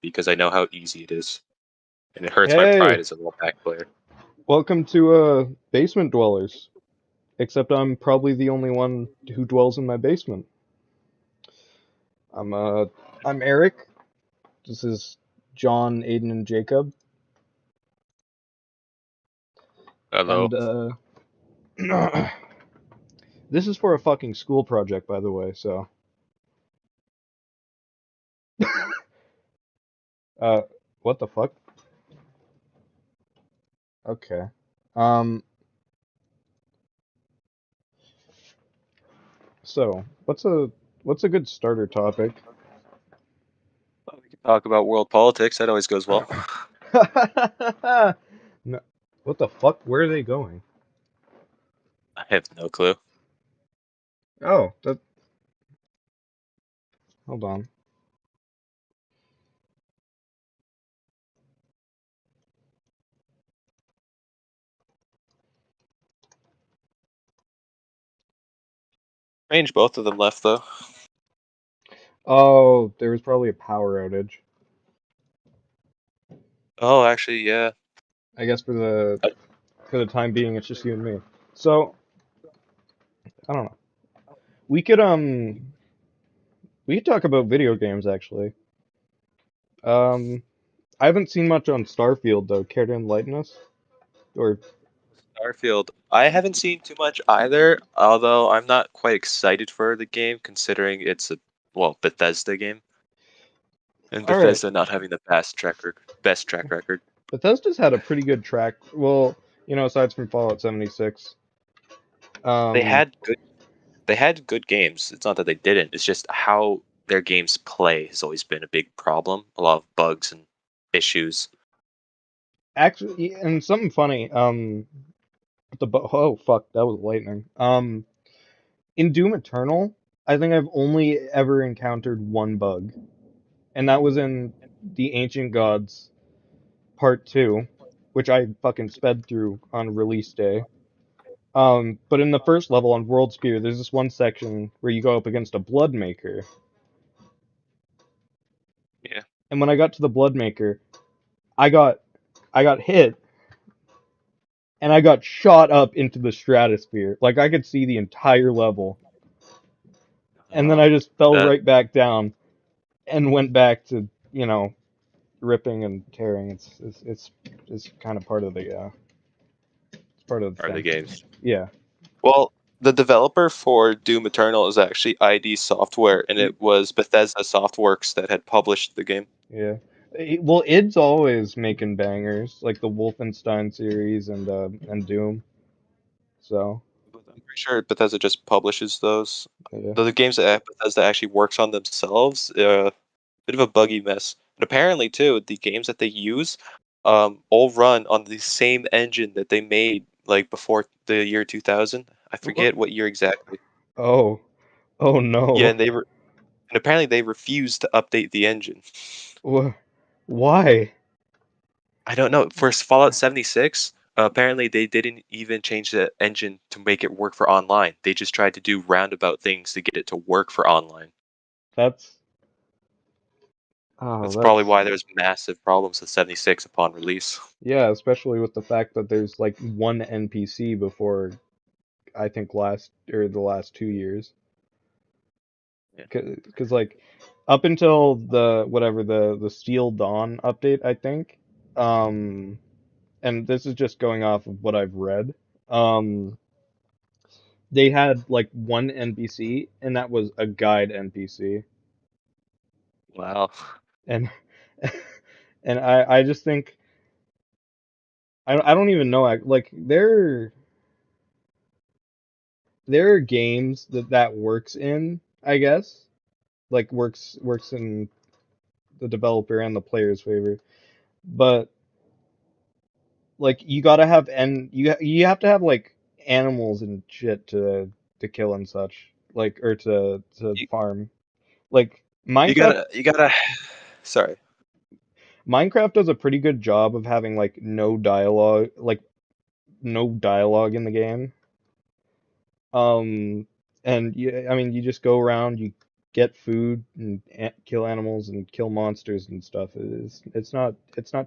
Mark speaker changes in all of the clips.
Speaker 1: because I know how easy it is, and it hurts my pride
Speaker 2: Hey,
Speaker 1: as a rollback player.
Speaker 2: welcome to Basement Dwellers. Except I'm probably the only one who dwells in my basement. I'm uh I'm Eric. This is John, Aiden, and Jacob.
Speaker 1: Hello.
Speaker 2: And this is for a fucking school project, by the way. So uh, what the fuck? Okay. Um. So what's a good starter topic?
Speaker 1: Well, we can talk about world politics. That always goes well.
Speaker 2: No, what the fuck? Where are they going?
Speaker 1: I have no clue.
Speaker 2: Oh, that. Hold on.
Speaker 1: Range, both of them left though.
Speaker 2: Oh, there was probably a power outage.
Speaker 1: Oh, actually, yeah.
Speaker 2: I guess
Speaker 1: I,
Speaker 2: for the time being, it's just you and me. So I don't know. We could we could talk about video games actually. Um, I haven't seen much on Starfield though. Care to enlighten us? Or
Speaker 1: Starfield. I haven't seen too much either, although I'm not quite excited for the game, considering it's a Bethesda game, and
Speaker 2: all right,
Speaker 1: Bethesda not having the best track record.
Speaker 2: Bethesda's had a pretty good track. Well, aside from Fallout 76.
Speaker 1: They
Speaker 2: Um,
Speaker 1: had good they had good games. It's not that they didn't. It's just how their games play has always been a big problem. A lot of bugs and issues.
Speaker 2: actually, and something funny. Oh fuck, that was lightning. In Doom Eternal, I think I've only ever encountered one bug, and that was in the Ancient Gods Part 2, which I fucking sped through on release day. But in the first level on World Spear, there's this one section where you go up against a Bloodmaker.
Speaker 1: Yeah.
Speaker 2: And when I got to the Bloodmaker, I got I got hit and I got shot up into the stratosphere. Like I could see the entire level. And then I just fell
Speaker 1: That
Speaker 2: right back down and went back to, ripping and tearing. It's kind of part of the it's part of the
Speaker 1: are the
Speaker 2: thing.
Speaker 1: games.
Speaker 2: Yeah.
Speaker 1: Well, the developer for Doom Eternal is actually ID Software, and it was Bethesda Softworks that had published the game.
Speaker 2: Yeah. Well, id's always making bangers, like the Wolfenstein series and Doom. So,
Speaker 1: But I'm pretty sure Bethesda just publishes those.
Speaker 2: yeah.
Speaker 1: The games that Bethesda actually works on themselves, bit of a buggy mess. But apparently, too, the games that they use, all run on the same engine that they made like before the year 2000. I
Speaker 2: What?
Speaker 1: forget what year exactly.
Speaker 2: Oh. Oh
Speaker 1: Yeah,
Speaker 2: no.
Speaker 1: and apparently they refuse to update the engine.
Speaker 2: Why?
Speaker 1: I don't know. For Fallout 76, apparently they didn't even change the engine to make it work for online. They just tried to do roundabout things to get it to work for online.
Speaker 2: That's oh,
Speaker 1: That's probably
Speaker 2: that's
Speaker 1: why there's massive problems with 76 upon release.
Speaker 2: yeah, especially with the fact that there's like one NPC before I think the last 2 years.
Speaker 1: Yeah.
Speaker 2: Because like up until the Steel Dawn update, I think, um, and this is just going off of what I've read, um, they had like one NPC, and that was a guide NPC,
Speaker 1: Wow.
Speaker 2: and and I just think I don't even know like there are games that works in, I guess, like works in the developer and the player's favor, but like you gotta have and you have to have like animals and shit to kill and such, like or to
Speaker 1: You,
Speaker 2: farm. Like
Speaker 1: you
Speaker 2: Minecraft
Speaker 1: gotta, you gotta. Sorry.
Speaker 2: Minecraft does a pretty good job of having like no dialogue in the game. Um, and I mean, you just go around, you get food and kill animals and kill monsters and stuff. It's not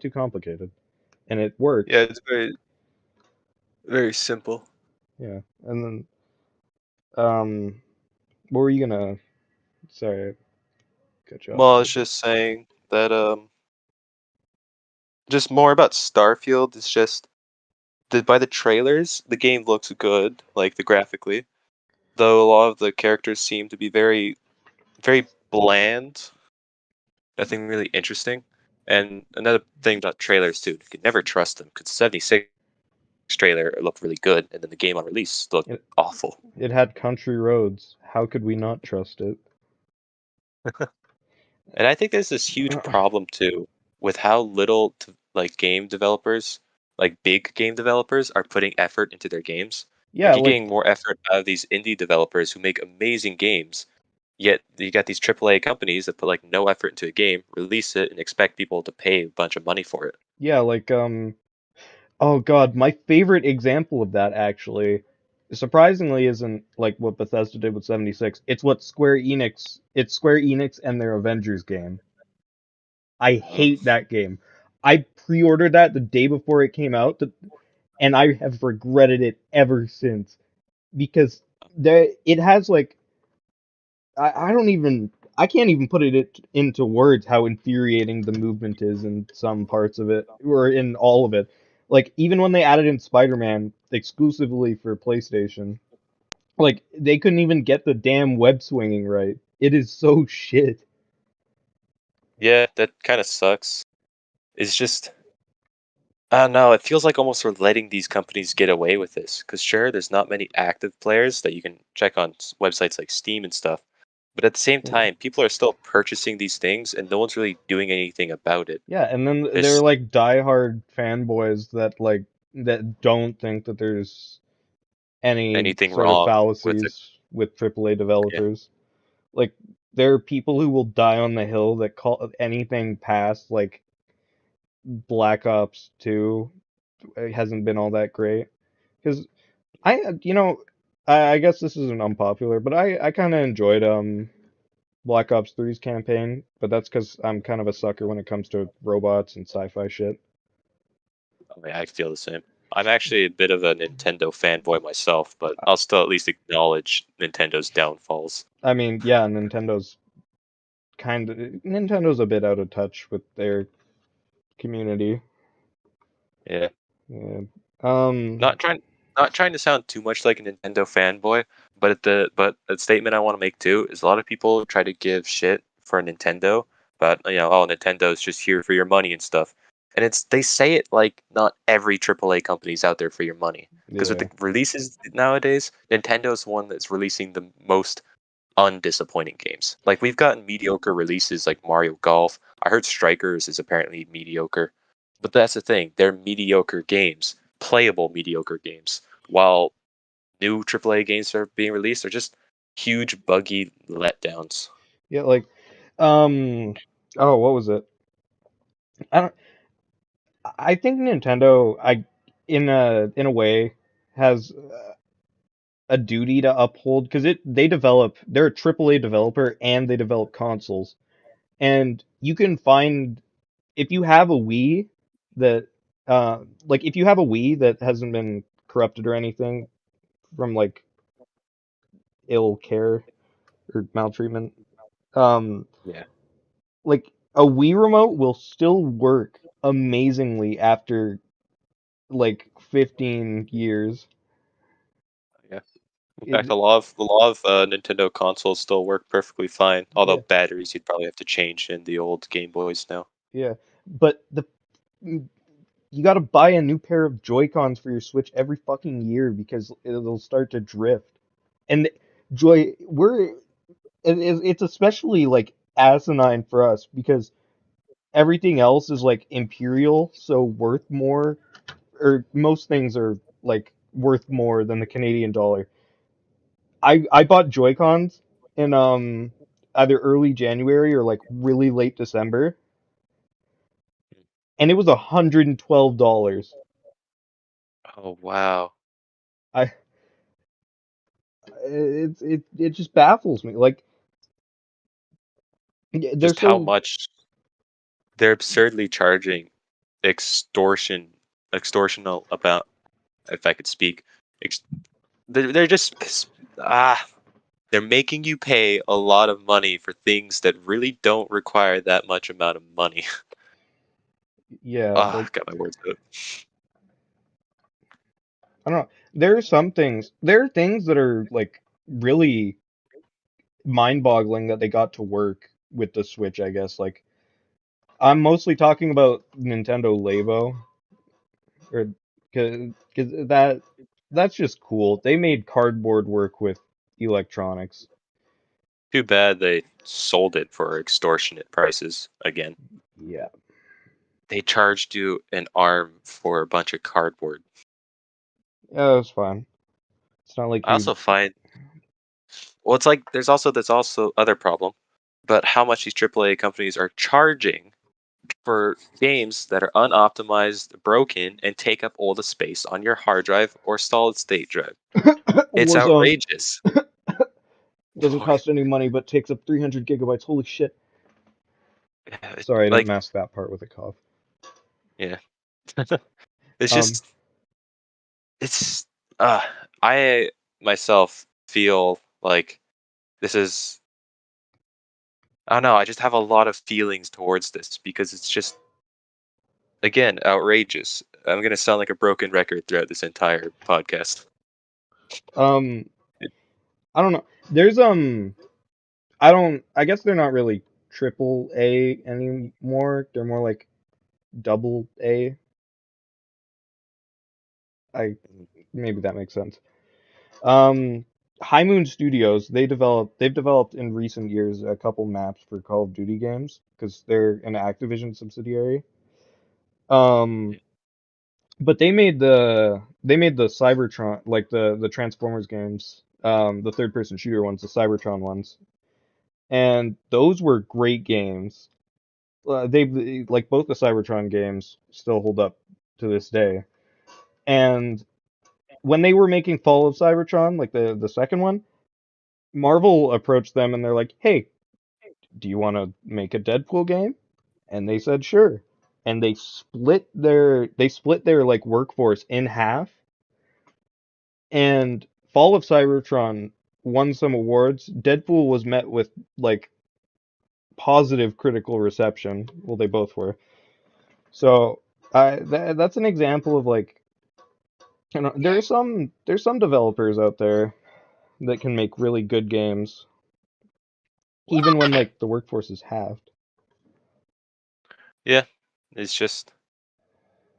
Speaker 2: too complicated, and it
Speaker 1: Yeah,
Speaker 2: works.
Speaker 1: it's very simple.
Speaker 2: Yeah, and then what were you gonna? Sorry, I cut you off
Speaker 1: Well, I
Speaker 2: there,
Speaker 1: was
Speaker 2: but
Speaker 1: just saying that just more about Starfield. It's just by the trailers, the game looks good, like the graphically. Though a lot of the characters seem to be very bland, nothing really interesting. And another thing about trailers too, you can never trust them because 76 trailer looked really good, and then the game on release looked
Speaker 2: it
Speaker 1: awful.
Speaker 2: it had country roads. How could we not trust it?
Speaker 1: And I think there's this huge problem too with how little like game developers, like big game developers, are putting effort into their games.
Speaker 2: Yeah,
Speaker 1: Like you're
Speaker 2: like
Speaker 1: getting more effort out of these indie developers who make amazing games, yet you got these AAA companies that put like no effort into a game, release it, and expect people to pay a bunch of money for it.
Speaker 2: yeah, like oh God, my favorite example of that actually, surprisingly, isn't like what Bethesda did with 76. It's what Square Enix and their Avengers game. I
Speaker 1: Oh,
Speaker 2: hate that game. I pre-ordered that the day before it came out, and I have regretted it ever since because it has like I don't even I can't even put it into words how infuriating the movement is in some parts of it or in all of it. Like even when they added in Spider-Man exclusively for PlayStation, like they couldn't even get the damn web swinging right. It is so shit.
Speaker 1: yeah, that kind of sucks. It's just I don't know. It feels like almost we're letting these companies get away with this. Because sure, there's not many active players that you can check on websites like Steam and stuff. But at the same
Speaker 2: Yeah.
Speaker 1: time, people are still purchasing these things, and no one's really doing anything about it.
Speaker 2: Yeah, and then they're
Speaker 1: It's
Speaker 2: like diehard fanboys that don't think that there's any
Speaker 1: anything
Speaker 2: sort of
Speaker 1: wrong with it.
Speaker 2: fallacies with AAA
Speaker 1: Yeah,
Speaker 2: developers. Like there are people who will die on the hill that call anything past like Black Ops 2 it hasn't been all that great. Because I guess this isn't unpopular, but I kind of enjoyed Black Ops 3's campaign, but that's because I'm kind of a sucker when it comes to robots and sci-fi shit.
Speaker 1: I mean, I feel the same. I'm actually a bit of a Nintendo fanboy myself, but I'll still at least acknowledge Nintendo's downfalls.
Speaker 2: I mean, yeah, Nintendo's a bit out of touch with their community.
Speaker 1: Yeah.
Speaker 2: Yeah.
Speaker 1: Not trying not trying to sound too much like a Nintendo fanboy, but a statement I want to make too is a lot of people try to give shit for Nintendo, but oh Nintendo's just here for your money and stuff. And they say it like not every AAA company is out there for your money. Because with
Speaker 2: Yeah.
Speaker 1: the releases nowadays, Nintendo's one that's releasing the most undisappointing games. Like we've gotten mediocre releases like Mario Golf. I heard Strikers is apparently mediocre. But that's the thing, they're mediocre games, playable mediocre games. While new AAA games that are being released are just huge buggy letdowns.
Speaker 2: Yeah, like um oh, what was it? I don't I think Nintendo in a way has a duty to uphold because they're a AAA developer and they develop consoles. And you can find if you have a Wii that if you have a Wii that hasn't been corrupted or anything from like ill care or maltreatment, um
Speaker 1: Yeah.
Speaker 2: like a Wii remote will still work amazingly after like 15 years.
Speaker 1: Yeah. In fact,
Speaker 2: It
Speaker 1: a lot of Nintendo consoles still work perfectly fine. Although
Speaker 2: yeah,
Speaker 1: batteries you'd probably have to change in the old Game Boys now.
Speaker 2: yeah. But the you got to buy a new pair of Joy-Cons for your Switch every fucking year because it'll start to drift. And Joy, it's especially like asinine for us because everything else is like imperial, so worth more, or most things are like worth more than the Canadian dollar. I bought Joy-Cons in either early January or like really late December, and it was $112.
Speaker 1: Oh wow.
Speaker 2: I it just baffles me. Like Yeah, they're
Speaker 1: Just how
Speaker 2: so
Speaker 1: much they're absurdly charging extortional about, if I could speak. Ex- they're just ah they're making you pay a lot of money for things that really don't require that much amount of money.
Speaker 2: yeah, like
Speaker 1: Got my words out.
Speaker 2: I don't know. There are some things. There are things that are like really mind-boggling that they got to work with the Switch, I guess. Like I'm mostly talking about Nintendo Labo or cuz that's just cool. They made cardboard work with electronics.
Speaker 1: Too bad they sold it for extortionate prices again.
Speaker 2: Yeah.
Speaker 1: They charged you an arm for a bunch of cardboard.
Speaker 2: Yeah, that's fine. It's not like
Speaker 1: I
Speaker 2: you
Speaker 1: also find, well, it's like there's also other problem, but how much these AAA companies are charging for games that are unoptimized, broken, and take up all the space on your hard drive or solid state drive. It's
Speaker 2: Warzone
Speaker 1: outrageous.
Speaker 2: doesn't cost any money but takes up 300 gigabytes. Holy shit.
Speaker 1: Yeah,
Speaker 2: Sorry, I didn't
Speaker 1: like,
Speaker 2: mask that part with a cough.
Speaker 1: yeah, it's
Speaker 2: Um,
Speaker 1: just it's uh I myself feel like this is, I don't know, I just have a lot of feelings towards this because it's just, again, outrageous. I'm gonna sound like a broken record throughout this entire podcast.
Speaker 2: um,
Speaker 1: It-
Speaker 2: I don't know. There's I don't. I guess they're not really triple A anymore. They're more like double A. I maybe that makes sense. Um, High Moon Studios. They've developed in recent years a couple maps for Call of Duty games because they're an Activision subsidiary. Um, but they made the Cybertron, like the Transformers games, the third person shooter ones, the Cybertron ones, and those were great games. They like both the Cybertron games still hold up to this day. And when they were making Fall of Cybertron, like the second one, Marvel approached them and they're like, "Hey, do you want to make a Deadpool game?" And they said, "Sure." And they split their like workforce in half. And Fall of Cybertron won some awards. Deadpool was met with like positive critical reception. Well, they both were. So that's an example of like, there's some developers out there that can make really good games even when like the workforce is halved.
Speaker 1: Yeah, it's just,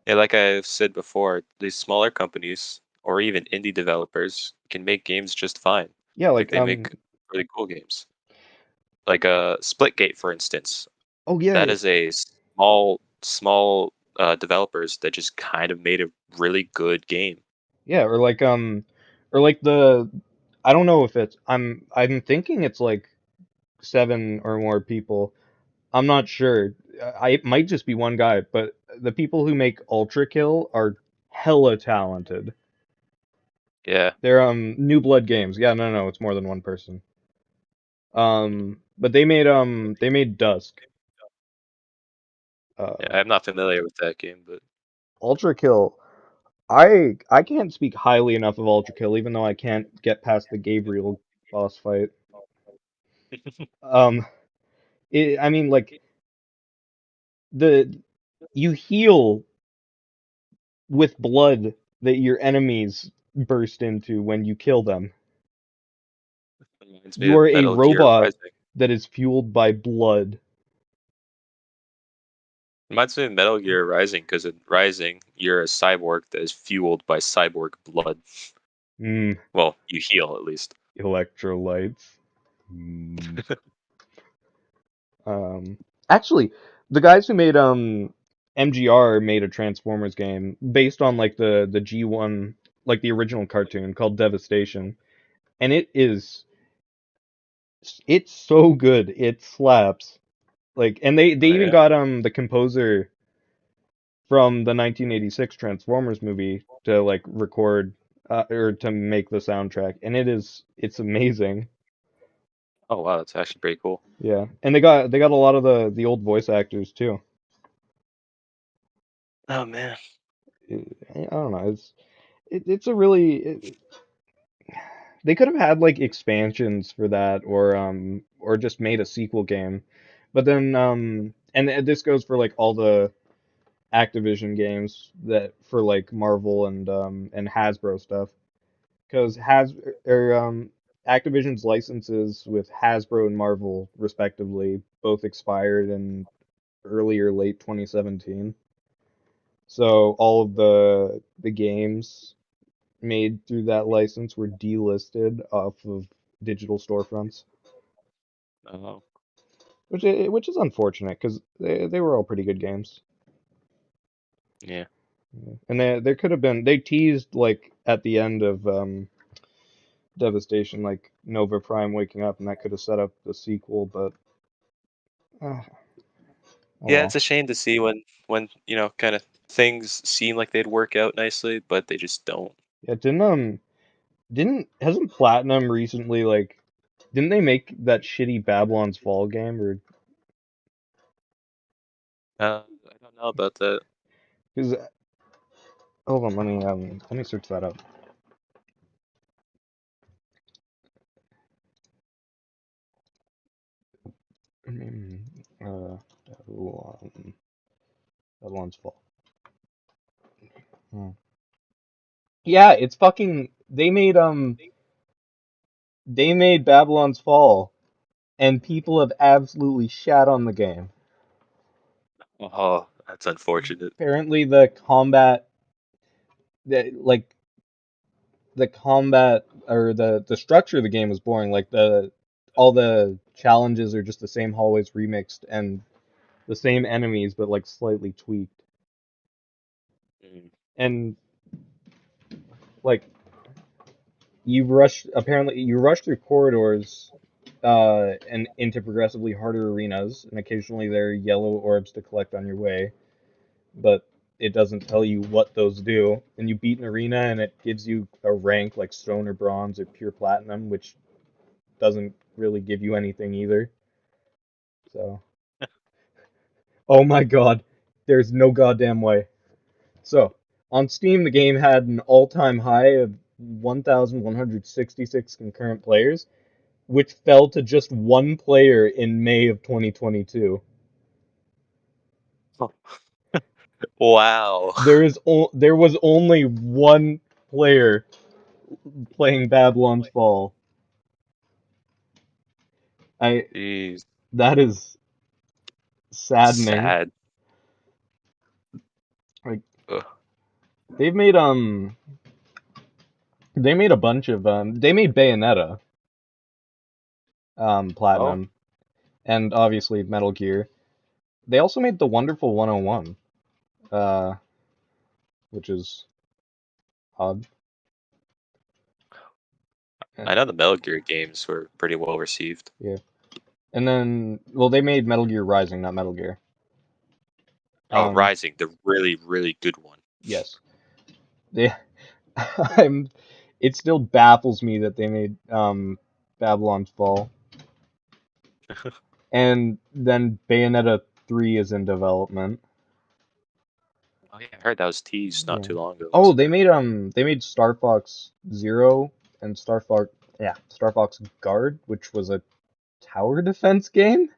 Speaker 1: yeah, like I've said before, these smaller companies or even indie developers can make games just fine.
Speaker 2: Yeah,
Speaker 1: Like
Speaker 2: like
Speaker 1: they make really cool games. Like Splitgate, for instance.
Speaker 2: oh yeah,
Speaker 1: That is a small developers that just kind of made a really good game.
Speaker 2: yeah, or like the I don't know if it's I'm thinking it's like seven or more people. I'm not sure. It might just be one guy, but the people who make Ultra Kill are hella talented.
Speaker 1: Yeah,
Speaker 2: They're New Blood Games. Yeah, no, no, it's more than one person. But they made Dusk.
Speaker 1: yeah.
Speaker 2: Uh,
Speaker 1: I'm not familiar with that game, but
Speaker 2: Ultra Kill. I can't speak highly enough of Ultra Kill, even though I can't get past the Gabriel boss fight. Um, I mean, like the you heal with blood that your enemies burst into when you kill them.
Speaker 1: it reminds me
Speaker 2: You
Speaker 1: of
Speaker 2: are a
Speaker 1: Metal Gear
Speaker 2: robot
Speaker 1: Rising.
Speaker 2: that is fueled by blood.
Speaker 1: Reminds me of Metal Gear Rising because in Rising, you're a cyborg that is fueled by cyborg blood.
Speaker 2: Mm,
Speaker 1: Well, you heal at least.
Speaker 2: electrolytes. Mm. Um, Actually, the guys who made MGR made a Transformers game based on like the G1, like the original cartoon called Devastation, and it's so good. It slaps. Like, and they
Speaker 1: Oh
Speaker 2: even
Speaker 1: yeah.
Speaker 2: got the composer from the 1986 Transformers movie to like record or to make the soundtrack, and it's amazing.
Speaker 1: Oh wow, that's actually pretty cool.
Speaker 2: Yeah, and they got a lot of the old voice actors too.
Speaker 1: Oh man.
Speaker 2: I don't know. It's a really they could have had like expansions for that or just made a sequel game. But then and this goes for like all the Activision games that for like Marvel and Hasbro stuff because Activision's licenses with Hasbro and Marvel respectively both expired in early or late 2017. So all of the games made through that license were delisted off of digital storefronts,
Speaker 1: Oh
Speaker 2: which is unfortunate because they were all pretty good games.
Speaker 1: yeah.
Speaker 2: Yeah. And there could have been they teased like at the end of Devastation like Nova Prime waking up and that could have set up the sequel, but oh
Speaker 1: Yeah,
Speaker 2: well.
Speaker 1: it's a shame to see when kind of things seem like they'd work out nicely, but they just don't.
Speaker 2: Yeah, didn't hasn't Platinum recently like didn't they make that shitty Babylon's Fall game or
Speaker 1: I don't know about that.
Speaker 2: because hold on let me search that up. Mm, Babylon, Babylon's Fall. Hmm. Yeah, it's fucking they made Babylon's Fall and people have absolutely shat on the game.
Speaker 1: Oh, that's unfortunate.
Speaker 2: Apparently the like the combat or the structure of the game was boring. Like the all the challenges are just the same hallways remixed and the same enemies but like slightly tweaked.
Speaker 1: Mm,
Speaker 2: And like you rush through corridors and into progressively harder arenas, and occasionally there are yellow orbs to collect on your way, but it doesn't tell you what those do. And you beat an arena and it gives you a rank like stone or bronze or pure platinum, which doesn't really give you anything either. So, oh my god, there's no goddamn way. So, on Steam, the game had an all-time high of 1,166 concurrent players, which fell to just one player in May of 2022.
Speaker 1: oh, wow.
Speaker 2: There was only one player playing Babylon's Fall. I
Speaker 1: Jeez,
Speaker 2: That is
Speaker 1: that's
Speaker 2: saddening.
Speaker 1: sad.
Speaker 2: Like
Speaker 1: Ugh.
Speaker 2: they've made they made a bunch of they made Bayonetta
Speaker 1: Oh,
Speaker 2: platinum and obviously Metal Gear. They also made the Wonderful 101, uh, which is odd.
Speaker 1: I know the Metal Gear games were pretty well received.
Speaker 2: Yeah. And then, well, they made Metal Gear Rising, not Metal Gear.
Speaker 1: Oh,
Speaker 2: Um,
Speaker 1: Rising, the really, really good one.
Speaker 2: yes. They, I'm, it still baffles me that they made Babylon's Fall. And then Bayonetta 3 is in development.
Speaker 1: Oh yeah, I heard that was teased not
Speaker 2: Yeah.
Speaker 1: too long ago,
Speaker 2: Oh,
Speaker 1: wasn't it?
Speaker 2: they made Star Fox Zero and Star Fox Guard, which was a tower defense game.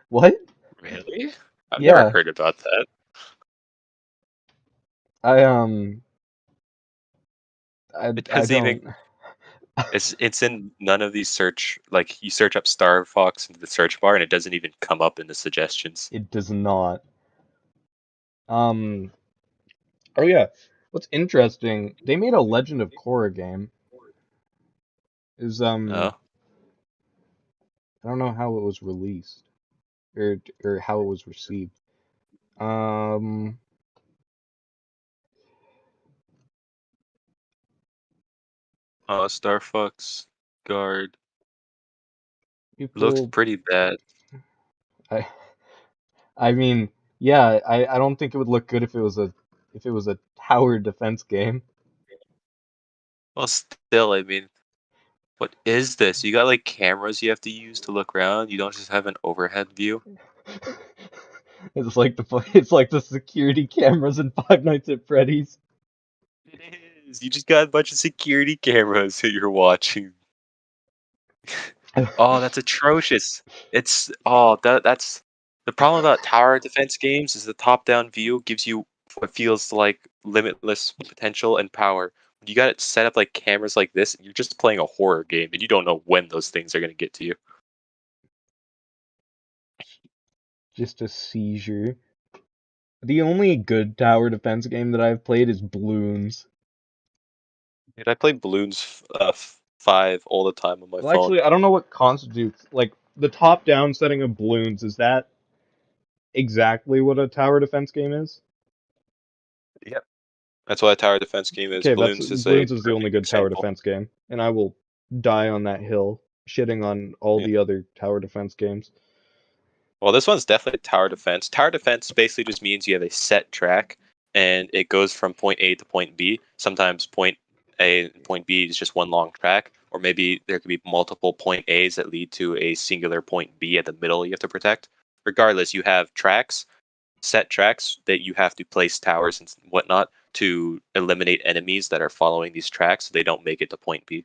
Speaker 2: What?
Speaker 1: Really? I've never
Speaker 2: Yeah.
Speaker 1: heard about that.
Speaker 2: I
Speaker 1: It
Speaker 2: I
Speaker 1: doesn't even.
Speaker 2: don't.
Speaker 1: It's in none of these search. Like you search up Star Fox into the search bar, and it doesn't even come up in the suggestions.
Speaker 2: It does not. Um. Oh yeah. What's interesting? They made a Legend of Korra game. Is
Speaker 1: Oh,
Speaker 2: I don't know how it was released or how it was received. Um.
Speaker 1: Star Fox Guard looks
Speaker 2: People.
Speaker 1: pretty bad.
Speaker 2: I. I mean, yeah. I don't think it would look good if it was a tower defense game.
Speaker 1: Well, still, I mean, What is this? You got like cameras you have to use to look around. You don't just have an overhead view.
Speaker 2: It's like the security cameras in Five Nights at Freddy's.
Speaker 1: It is. You just got a bunch of security cameras that you're watching. Oh, that's atrocious. That's the problem about tower defense games is the top-down view gives you what feels like limitless potential and power. You got it set up like cameras like this, and you're just playing a horror game, and you don't know when those things are gonna get to you.
Speaker 2: Just a seizure. The only good tower defense game that I've played is Bloons.
Speaker 1: Dude, I play Balloons 5 all the time on my
Speaker 2: Well,
Speaker 1: phone.
Speaker 2: actually, I don't know what constitutes like the top-down setting of Bloons. Is that exactly what a tower defense game is?
Speaker 1: Yep. That's what a tower defense game is.
Speaker 2: Okay, that's
Speaker 1: Balloons is a
Speaker 2: Bloons is the only
Speaker 1: perfect
Speaker 2: good tower
Speaker 1: example.
Speaker 2: defense game, and I will die on that hill, shitting on all
Speaker 1: Yeah.
Speaker 2: the other tower defense games.
Speaker 1: Well, this one's definitely tower defense. Tower defense basically just means you have a set track and it goes from point A to point B. Sometimes point A and point B is just one long track, or maybe there could be multiple point A's that lead to a singular point B at the middle you have to protect. Regardless, you have tracks, set tracks that you have to place towers and whatnot to eliminate enemies that are following these tracks so they don't make it to point B.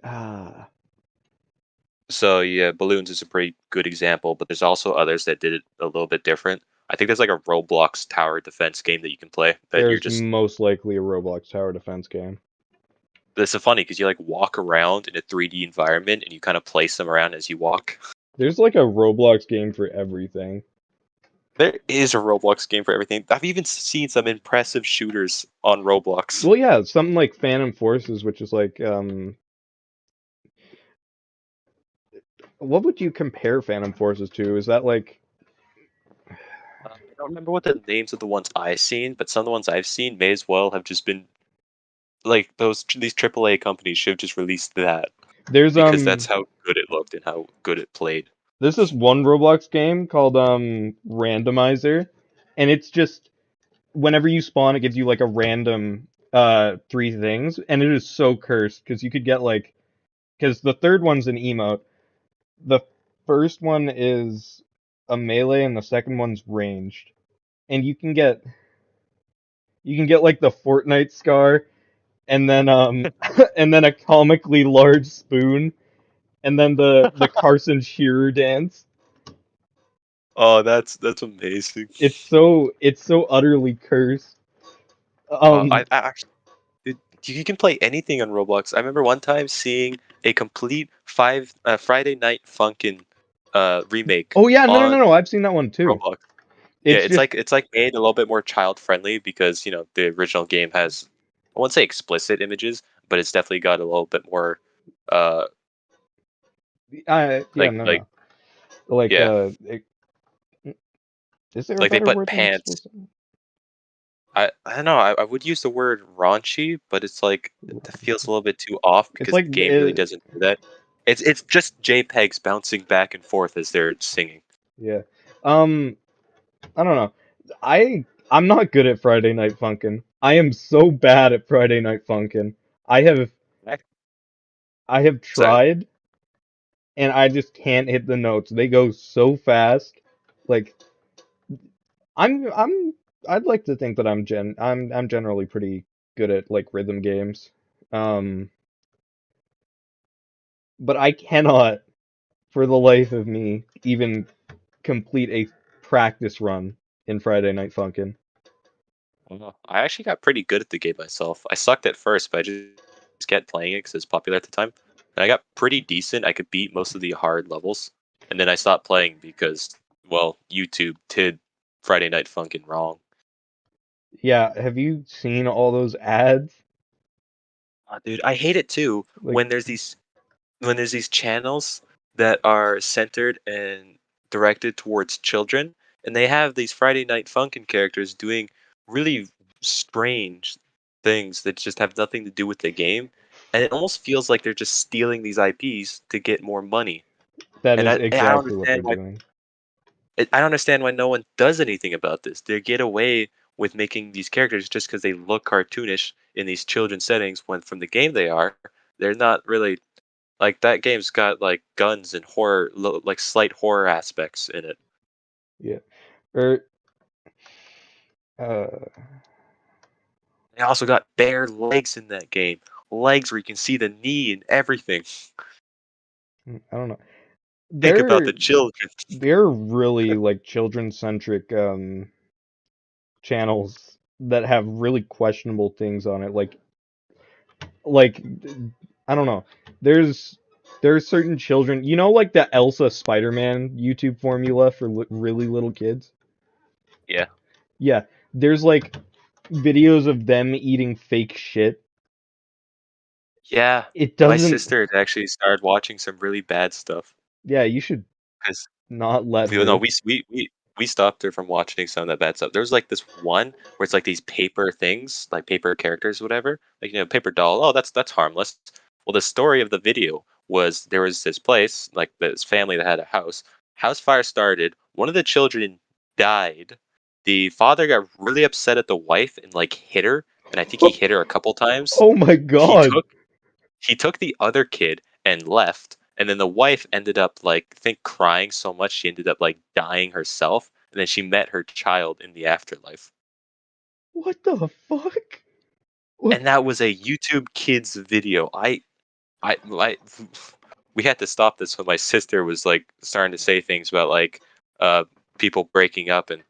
Speaker 2: Ah,
Speaker 1: So yeah, Balloons is a pretty good example, but there's also others that did it a little bit different. I think there's like a Roblox tower defense game that you can play that you're
Speaker 2: there's
Speaker 1: just.
Speaker 2: most likely a Roblox tower defense game.
Speaker 1: This is funny because you like walk around in a 3D environment and you kind of place them around as you walk.
Speaker 2: There's like a Roblox game for everything.
Speaker 1: There is a Roblox game for everything. I've even seen some impressive shooters on Roblox.
Speaker 2: Well, yeah, something like Phantom Forces, which is like, what would you compare Phantom Forces to? Is that like,
Speaker 1: I don't remember what the names of the ones I've seen, but some of the ones I've seen may as well have just been like these AAA companies should have just released that
Speaker 2: there's
Speaker 1: because that's how good it looked and how good it played.
Speaker 2: there's this one Roblox game called Randomizer, and it's just whenever you spawn, it gives you like a random three things, and it is so cursed because you could get like, because the third one's an emote, the first one is a melee, and the second one's ranged, and you can get like the Fortnite scar, and then and then a comically large spoon, and then the Carson Shearer dance.
Speaker 1: Oh, that's amazing.
Speaker 2: It's so utterly cursed.
Speaker 1: I,
Speaker 2: Um,
Speaker 1: I actually you can play anything on Roblox. I remember one time seeing a complete Friday Night Funkin' remake
Speaker 2: oh yeah, no no no
Speaker 1: on
Speaker 2: no, I've seen that one too.
Speaker 1: Roblox. Yeah,
Speaker 2: It's just
Speaker 1: it's like made a little bit more child friendly because the original game has I won't say explicit images, but it's definitely got a little bit more uh
Speaker 2: yeah no
Speaker 1: like
Speaker 2: no like
Speaker 1: yeah
Speaker 2: is there a
Speaker 1: like they
Speaker 2: better
Speaker 1: put
Speaker 2: word than
Speaker 1: pants.
Speaker 2: explicit?
Speaker 1: I don't know. I would use the word raunchy, but it's like it feels a little bit too off
Speaker 2: It's
Speaker 1: because
Speaker 2: like
Speaker 1: the game really doesn't do that. It's just JPEGs bouncing back and forth as they're singing.
Speaker 2: yeah. Um, I don't know. I'm not good at Friday Night Funkin'. I am so bad at Friday Night Funkin'. I have
Speaker 1: Ac-
Speaker 2: I have
Speaker 1: Sorry.
Speaker 2: tried and I just can't hit the notes. They go so fast. Like I'm I'd like to think that I'm generally pretty good at like rhythm games. Um, but I cannot for the life of me even complete a practice run in Friday Night Funkin'.
Speaker 1: I actually got pretty good at the game myself. I sucked at first, but I just kept playing it because it's popular at the time. And I got pretty decent. I could beat most of the hard levels, and then I stopped playing because, well, YouTube did Friday Night Funkin' wrong.
Speaker 2: Yeah, have you seen all those ads?
Speaker 1: Dude, I hate it too
Speaker 2: Like,
Speaker 1: when there's these channels that are centered and directed towards children, and they have these Friday Night Funkin' characters doing really strange things that just have nothing to do with the game, and it almost feels like they're just stealing these IPs to get more money.
Speaker 2: that
Speaker 1: And
Speaker 2: is
Speaker 1: I don't
Speaker 2: exactly what they're
Speaker 1: understand why
Speaker 2: doing.
Speaker 1: I don't understand why no one does anything about this. They get away with making these characters just because they look cartoonish in these children settings when from the game they are, they're not really like that game's got like guns and horror, like slight horror aspects in it.
Speaker 2: Yeah. Or uh
Speaker 1: They also got bare legs in that game, legs where you can see the knee and everything.
Speaker 2: I don't know.
Speaker 1: Think about
Speaker 2: They're
Speaker 1: the children.
Speaker 2: they're really like children centric channels that have really questionable things on it. Like I don't know. There's certain children, like the Elsa Spider-Man YouTube formula for really little kids.
Speaker 1: Yeah,
Speaker 2: Yeah, there's like videos of them eating fake shit.
Speaker 1: yeah.
Speaker 2: It
Speaker 1: My
Speaker 2: doesn't.
Speaker 1: sister had actually started watching some really bad stuff
Speaker 2: Yeah, you should
Speaker 1: because
Speaker 2: not let
Speaker 1: no,
Speaker 2: her.
Speaker 1: we stopped her from watching some of that bad stuff. There was like this one where it's like these paper things, like paper characters, whatever. Like paper doll. Oh, that's harmless. Well, the story of the video was there was this place, like this family that had a house. House fire started. One of the children died. The father got really upset at the wife and like hit her, and I think he hit her a couple times.
Speaker 2: Oh my
Speaker 1: He
Speaker 2: god.
Speaker 1: took he took the other kid and left, and then the wife ended up like I think crying so much she ended up like dying herself, and then she met her child in the afterlife.
Speaker 2: What the fuck? What?
Speaker 1: And that was a YouTube Kids video. I we had to stop this when my sister was like starting to say things about like uh people breaking up and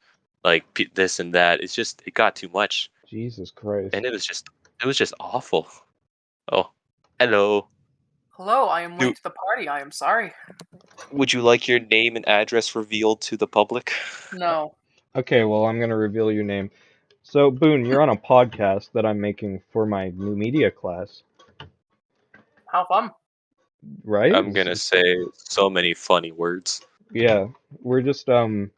Speaker 1: like this and that. It got too much,
Speaker 2: Jesus Christ.
Speaker 1: and it was just awful. Oh, hello.
Speaker 3: Hello, I am
Speaker 1: Do
Speaker 3: late to the party. I am sorry.
Speaker 1: Would you like your name and address revealed to the public?
Speaker 3: No.
Speaker 2: Okay, well, I'm gonna reveal your name. So, Boone, you're on a podcast that I'm making for my new media class,
Speaker 3: How fun.
Speaker 2: right?
Speaker 1: I'm gonna say so many funny words.
Speaker 2: Yeah, we're just talking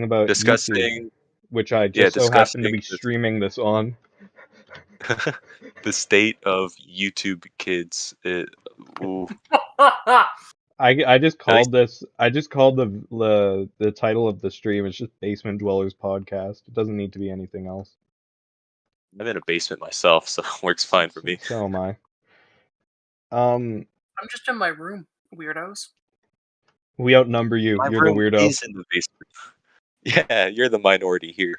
Speaker 2: about YouTube,
Speaker 1: Discussing,
Speaker 2: which I
Speaker 1: yeah,
Speaker 2: just so happen to
Speaker 1: discussing
Speaker 2: be streaming this on.
Speaker 1: the state of YouTube Kids. Ooh,
Speaker 2: I just
Speaker 1: at least
Speaker 2: called this. I just called the title of the stream. It's just Basement Dwellers Podcast. It doesn't need to be anything else.
Speaker 1: I'm in a basement myself, so it works fine for me.
Speaker 2: So am I. Um,
Speaker 3: I'm just in my room, weirdos.
Speaker 2: we outnumber you.
Speaker 1: My
Speaker 2: You're the
Speaker 1: room
Speaker 2: weirdo.
Speaker 1: is in the basement. Yeah, you're the minority here.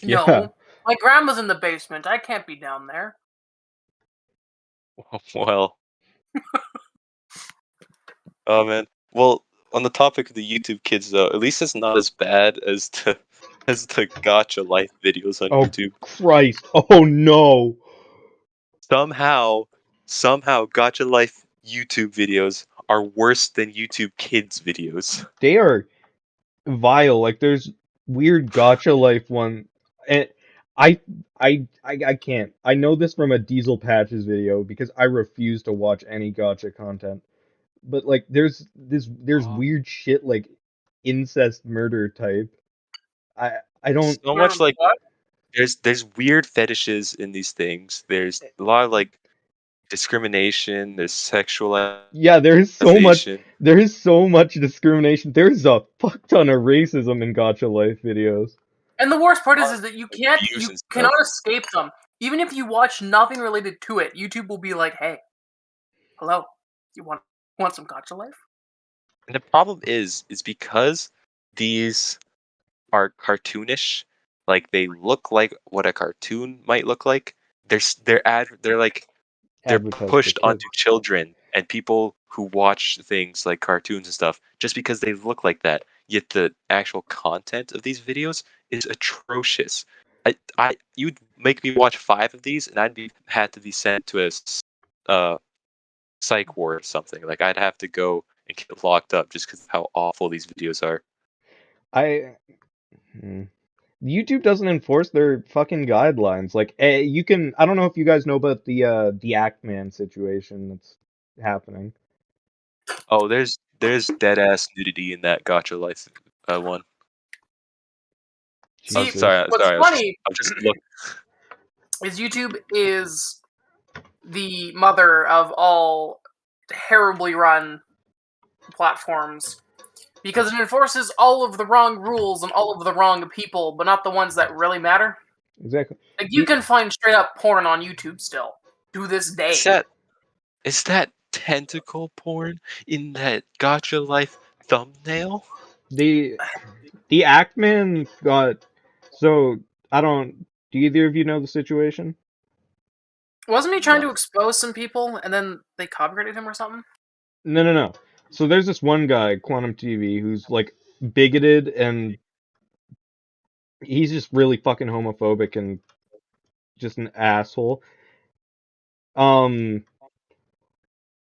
Speaker 2: Yeah.
Speaker 3: No. My grandma's in the basement. I can't be down there.
Speaker 1: Well, oh man. Well, on the topic of the YouTube Kids, though, at least it's not as bad as the Gotcha Life videos on
Speaker 2: Oh
Speaker 1: YouTube.
Speaker 2: Christ! Oh no!
Speaker 1: Somehow, Gotcha Life YouTube videos are worse than YouTube Kids videos.
Speaker 2: They are vile. Like there's weird Gotcha Life one, and I I can't. I know this from a Diesel Patches video because I refuse to watch any Gotcha content. But like there's weird shit like incest murder type. I don't.
Speaker 1: So much like
Speaker 3: What?
Speaker 1: there's weird fetishes in these things. There's a lot of like discrimination. There's sexualization.
Speaker 2: Yeah, there is so much discrimination. There's a fuck ton of racism in Gotcha Life videos.
Speaker 3: And the worst part is that you
Speaker 1: Abuse and stuff.
Speaker 3: cannot escape them. Even if you watch nothing related to it, YouTube will be like, "Hey, hello, you want some Gotcha Life?"
Speaker 1: And the problem is because these are cartoonish, like they look like what a cartoon might look like. They're like they're
Speaker 2: Advertised for
Speaker 1: pushed onto
Speaker 2: kids.
Speaker 1: children and people who watch things like cartoons and stuff just because they look like that. Yet the actual content of these videos is atrocious. You'd make me watch 5 of these, and had to be sent to a psych ward or something. Like I'd have to go and get locked up just because of how awful these videos are.
Speaker 2: YouTube doesn't enforce their fucking guidelines. Like, you can. I don't know if you guys know about the Act-Man situation that's happening.
Speaker 1: Oh, there's dead ass nudity in that Gotcha Life one.
Speaker 3: See,
Speaker 2: Jesus.
Speaker 1: Sorry.
Speaker 3: what's funny
Speaker 1: I'm just looking.
Speaker 3: is YouTube is the mother of all terribly run platforms because it enforces all of the wrong rules and all of the wrong people, but not the ones that really matter.
Speaker 2: Exactly.
Speaker 3: Like you can find straight up porn on YouTube still to this day.
Speaker 1: It's that Is that tentacle porn in that Gotcha Life thumbnail?
Speaker 2: The Ackman got so I don't. Do either of you know the situation?
Speaker 3: Wasn't he trying
Speaker 1: No.
Speaker 3: to expose some people and then they copyrighted him or something?
Speaker 2: No. So there's this one guy, Quantum TV, who's like bigoted and he's just really fucking homophobic and just an asshole.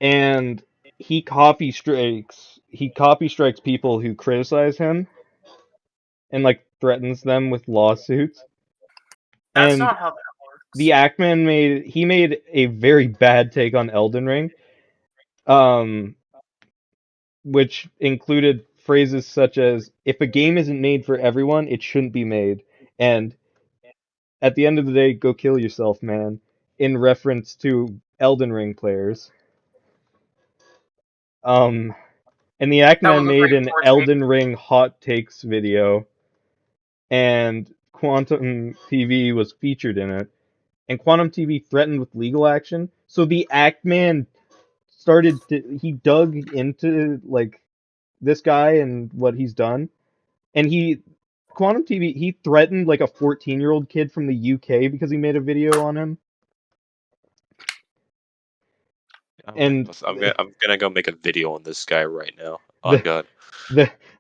Speaker 2: And he copy strikes people who criticize him and like threatens them with lawsuits.
Speaker 3: That's
Speaker 2: And
Speaker 3: not how that works.
Speaker 2: the Ackman made a very bad take on Elden Ring, which included phrases such as "If a game isn't made for everyone, it shouldn't be made," and "At the end of the day, go kill yourself, man," in reference to Elden Ring players. And the
Speaker 3: That
Speaker 2: Ackman
Speaker 3: was a
Speaker 2: made
Speaker 3: very
Speaker 2: an
Speaker 3: poor take.
Speaker 2: Elden Ring hot takes video, and Quantum TV was featured in it. And Quantum TV threatened with legal action. So the Ackman he dug into like this guy and what he's done, and Quantum TV he threatened like a 14-year-old kid from the UK because he made a video on him. And
Speaker 1: I'm gonna go make a video on this guy right now. Oh
Speaker 2: the
Speaker 1: God.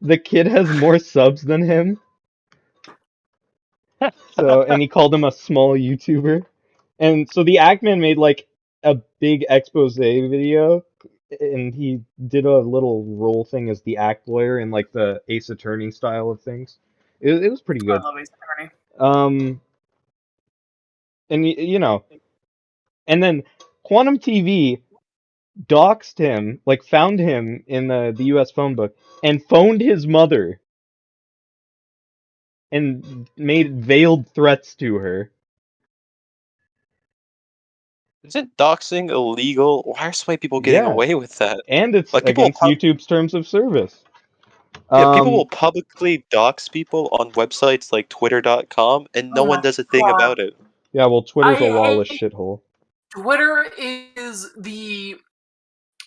Speaker 2: the kid has more subs than him. So, and he called him a small YouTuber. And so the Ackman made like a big expose video, and he did a little role thing as the act lawyer in like the Ace Attorney style of things. It was pretty
Speaker 3: I
Speaker 2: good.
Speaker 3: love Ace Attorney.
Speaker 2: And you know, and then Quantum TV doxed him, like found him in the U.S. phone book, and phoned his mother, and made veiled threats to her.
Speaker 1: Isn't doxing illegal? Why are so many people getting
Speaker 2: Yeah,
Speaker 1: away with that?
Speaker 2: and it's
Speaker 1: Like people,
Speaker 2: against YouTube's terms of service.
Speaker 1: people will publicly dox people on websites like Twitter.com, and no
Speaker 3: Oh
Speaker 1: one
Speaker 3: my
Speaker 1: does a thing
Speaker 3: God.
Speaker 1: about it.
Speaker 2: Yeah, well, Twitter's a
Speaker 3: I
Speaker 2: lawless
Speaker 3: hate
Speaker 2: shithole.
Speaker 3: Twitter is the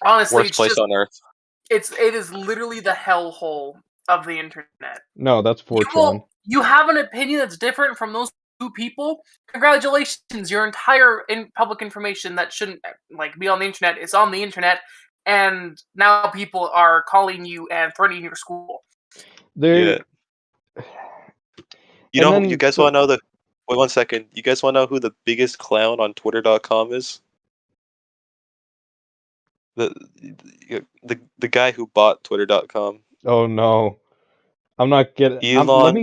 Speaker 3: honestly
Speaker 1: Worst
Speaker 3: it's
Speaker 1: place
Speaker 3: just
Speaker 1: on earth.
Speaker 3: it is literally the hellhole of the internet.
Speaker 2: No, that's 4chan.
Speaker 3: You have an opinion that's different from those two people. Congratulations, your entire public information that shouldn't like be on the internet is on the internet, and now people are calling you and threatening your school.
Speaker 2: They're
Speaker 1: Yeah.
Speaker 2: and then
Speaker 1: You guys want to know the? Wait 1 second. You guys want to know who the biggest clown on Twitter.com is? The guy who bought Twitter.com.
Speaker 2: Oh no. I'm not getting.
Speaker 1: Elon.
Speaker 2: Let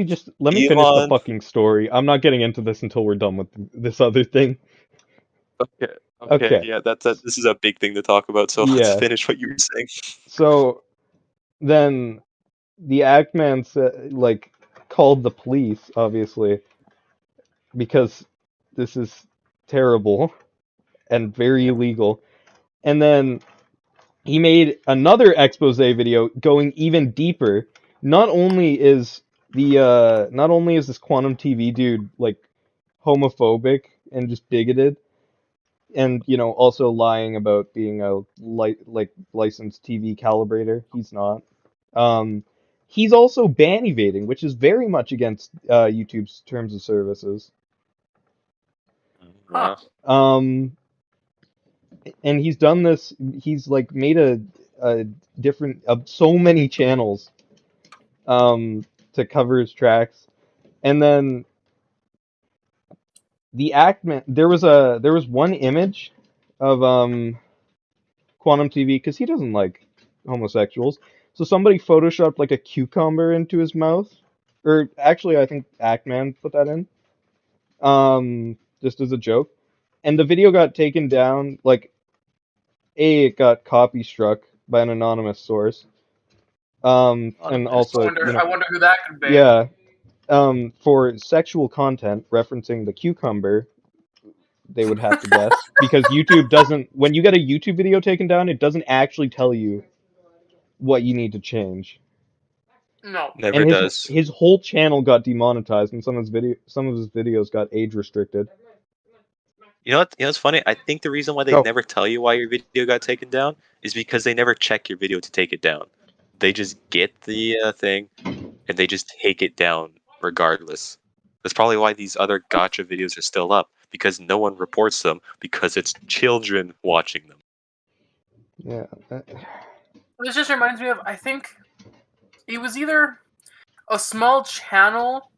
Speaker 2: me finish the fucking story. I'm not getting into this until we're done with this other thing.
Speaker 1: Okay.
Speaker 2: Okay.
Speaker 1: Yeah, this is a big thing to talk about. So
Speaker 2: Yeah.
Speaker 1: let's finish what you were saying.
Speaker 2: So then the Ackman like called the police, obviously, because this is terrible and very illegal. And then he made another expose video going even deeper. Not only is this Quantum TV dude like homophobic and just bigoted, and also lying about being a licensed TV calibrator. He's not. He's also ban evading, which is very much against YouTube's terms of services.
Speaker 3: Huh.
Speaker 2: And he's done this. He's like made a different so many channels to cover his tracks, and then the Ackman. There was one image of Quantum TV because he doesn't like homosexuals. So somebody photoshopped like a cucumber into his mouth, or actually I think Ackman put that in, just as a joke, and the video got taken down. Like, it got copy struck by an anonymous source. And also,
Speaker 3: I wonder who that could be.
Speaker 2: yeah, for sexual content referencing the cucumber, they would have to guess because YouTube doesn't. When you get a YouTube video taken down, it doesn't actually tell you what you need to change.
Speaker 3: No.
Speaker 1: Never does.
Speaker 2: His whole channel got demonetized, and some of his videos got age restricted.
Speaker 1: You know what? You know what's funny? I think the reason why they
Speaker 2: Go.
Speaker 1: never tell you why your video got taken down is because they never check your video to take it down. They just get the thing and they just take it down regardless. That's probably why these other gotcha videos are still up, because no one reports them because it's children watching them.
Speaker 2: Yeah.
Speaker 3: This just reminds me of, I think it was either a small channel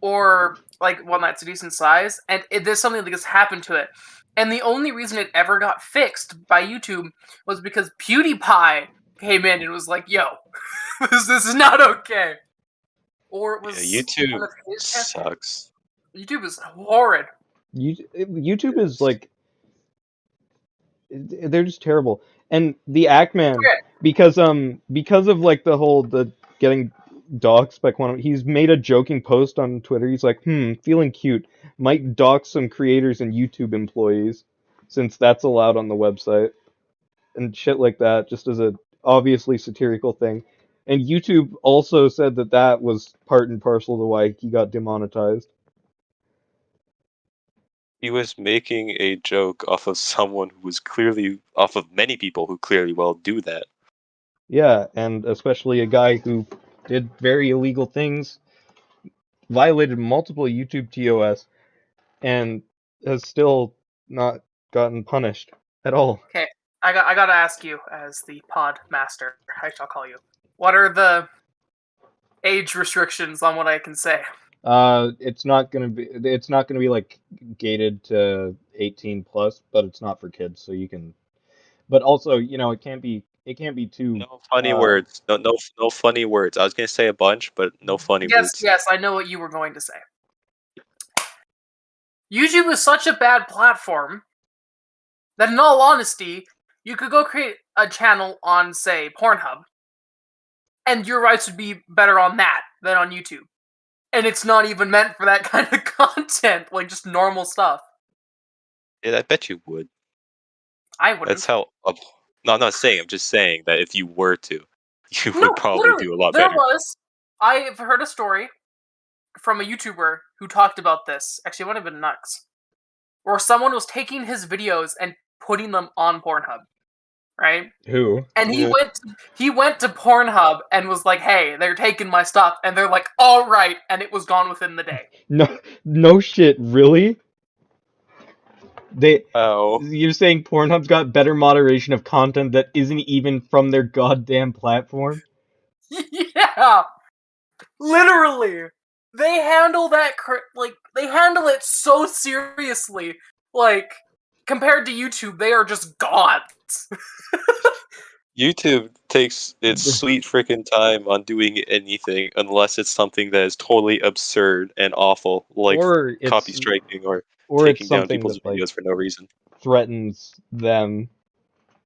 Speaker 3: or like one that's a decent size, and there's something that has happened to it. And the only reason it ever got fixed by YouTube was because PewDiePie came in and was like, "Yo, this is not okay." Or it was
Speaker 1: Yeah, YouTube
Speaker 3: one of his channels.
Speaker 1: sucks.
Speaker 3: YouTube is horrid.
Speaker 2: YouTube is like, they're just terrible. And the Ackman,
Speaker 3: Okay.
Speaker 2: because of like the getting doxxed by Quantum, he's made a joking post on Twitter. He's like, feeling cute, might dox some creators and YouTube employees, since that's allowed on the website, and shit like that, just as a obviously satirical thing. And YouTube also said that was part and parcel to why he got demonetized.
Speaker 1: He was making a joke off of someone who was clearly off of many people who clearly well do that.
Speaker 2: Yeah, and especially a guy who did very illegal things, violated multiple YouTube TOS, and has still not gotten punished at all.
Speaker 3: Okay, I gotta ask you, as the pod master, I shall call you. What are the age restrictions on what I can say?
Speaker 2: It's not gonna be like gated to 18 plus, but it's not for kids, so you can. But also, it can't be too.
Speaker 1: No funny words. No funny words. I was gonna say a bunch, but no funny words.
Speaker 3: Yes, I know what you were going to say. YouTube is such a bad platform that, in all honesty, you could go create a channel on, say, Pornhub, and your rights would be better on that than on YouTube. And it's not even meant for that kind of content, like just normal stuff.
Speaker 1: Yeah, I bet you would.
Speaker 3: I wouldn't.
Speaker 1: That's how. No, I'm not saying. I'm just saying that if you were to, you would probably do a lot better.
Speaker 3: I've heard a story from a YouTuber who talked about this. Actually, it would have been Nux, where someone was taking his videos and putting them on Pornhub, right?
Speaker 2: Who?
Speaker 3: And he went to Pornhub and was like, "Hey, they're taking my stuff," and they're like, "All right," and it was gone within the day.
Speaker 2: No shit, really?
Speaker 1: Oh.
Speaker 2: You're saying Pornhub's got better moderation of content that isn't even from their goddamn platform?
Speaker 3: Yeah, literally, they handle that they handle it so seriously. Like, compared to YouTube, they are just gods.
Speaker 1: YouTube takes its sweet freaking time on doing anything unless it's something that is totally absurd and awful, like copy striking or taking down people's videos for no reason.
Speaker 2: Threatens them.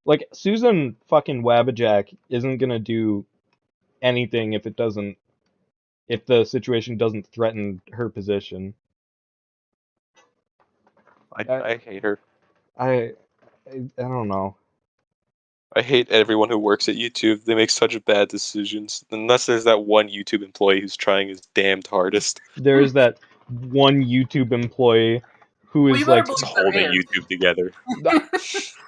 Speaker 2: Like, Susan fucking Wabbajack isn't gonna do anything if the situation doesn't threaten her position.
Speaker 1: I hate her.
Speaker 2: I don't know.
Speaker 1: I hate everyone who works at YouTube. They make such bad decisions. Unless there's that one YouTube employee who's trying his damned hardest.
Speaker 2: There is that one YouTube employee who is like
Speaker 1: holding YouTube together.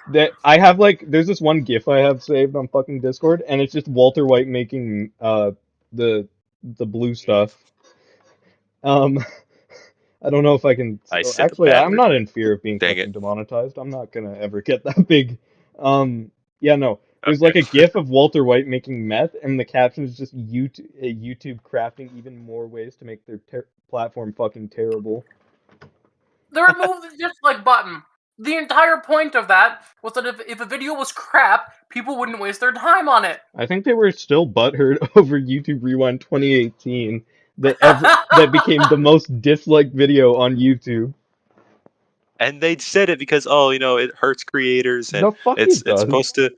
Speaker 2: That I have there's this one GIF I have saved on fucking Discord, and it's just Walter White making the blue stuff. I don't know if I can. Actually, I'm not in fear of being fucking demonetized. I'm not gonna ever get that big. Yeah, no. There's like a GIF of Walter White making meth, and the caption is just YouTube crafting even more ways to make their platform fucking terrible.
Speaker 3: They removed the dislike button. The entire point of that was that if a video was crap, people wouldn't waste their time on it.
Speaker 2: I think they were still butthurt over YouTube Rewind 2018 that became the most disliked video on YouTube.
Speaker 1: And they said it because it hurts creators and it's supposed to.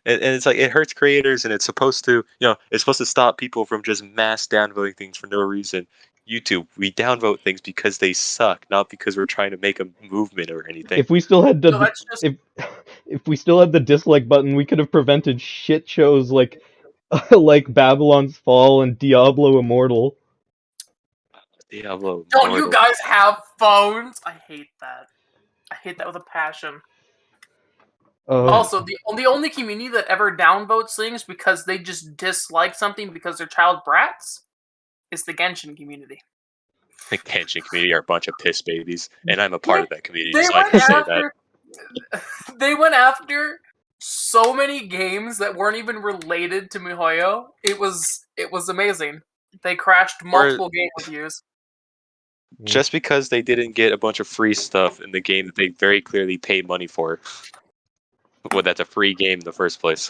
Speaker 1: And it's like it hurts creators and it's supposed to it's supposed to stop people from just mass downvoting things for no reason. YouTube, we downvote things because they suck, not because we're trying to make a movement or anything.
Speaker 2: If we still had if we still had the dislike button, we could have prevented shit shows like Babylon's Fall and Diablo Immortal.
Speaker 3: Don't you guys have phones? I hate that. I hate that with a passion.
Speaker 2: Oh,
Speaker 3: Also, the only community that ever downvotes things because they just dislike something because they're child brats is the Genshin community.
Speaker 1: The Genshin community are a bunch of piss babies, and I'm a part of that community,
Speaker 3: They
Speaker 1: so I
Speaker 3: went
Speaker 1: can say that.
Speaker 3: They went after so many games that weren't even related to MiHoYo. It was amazing. They crashed multiple game reviews.
Speaker 1: Just because they didn't get a bunch of free stuff in the game that they very clearly paid money for. Well, that's a free game in the first place.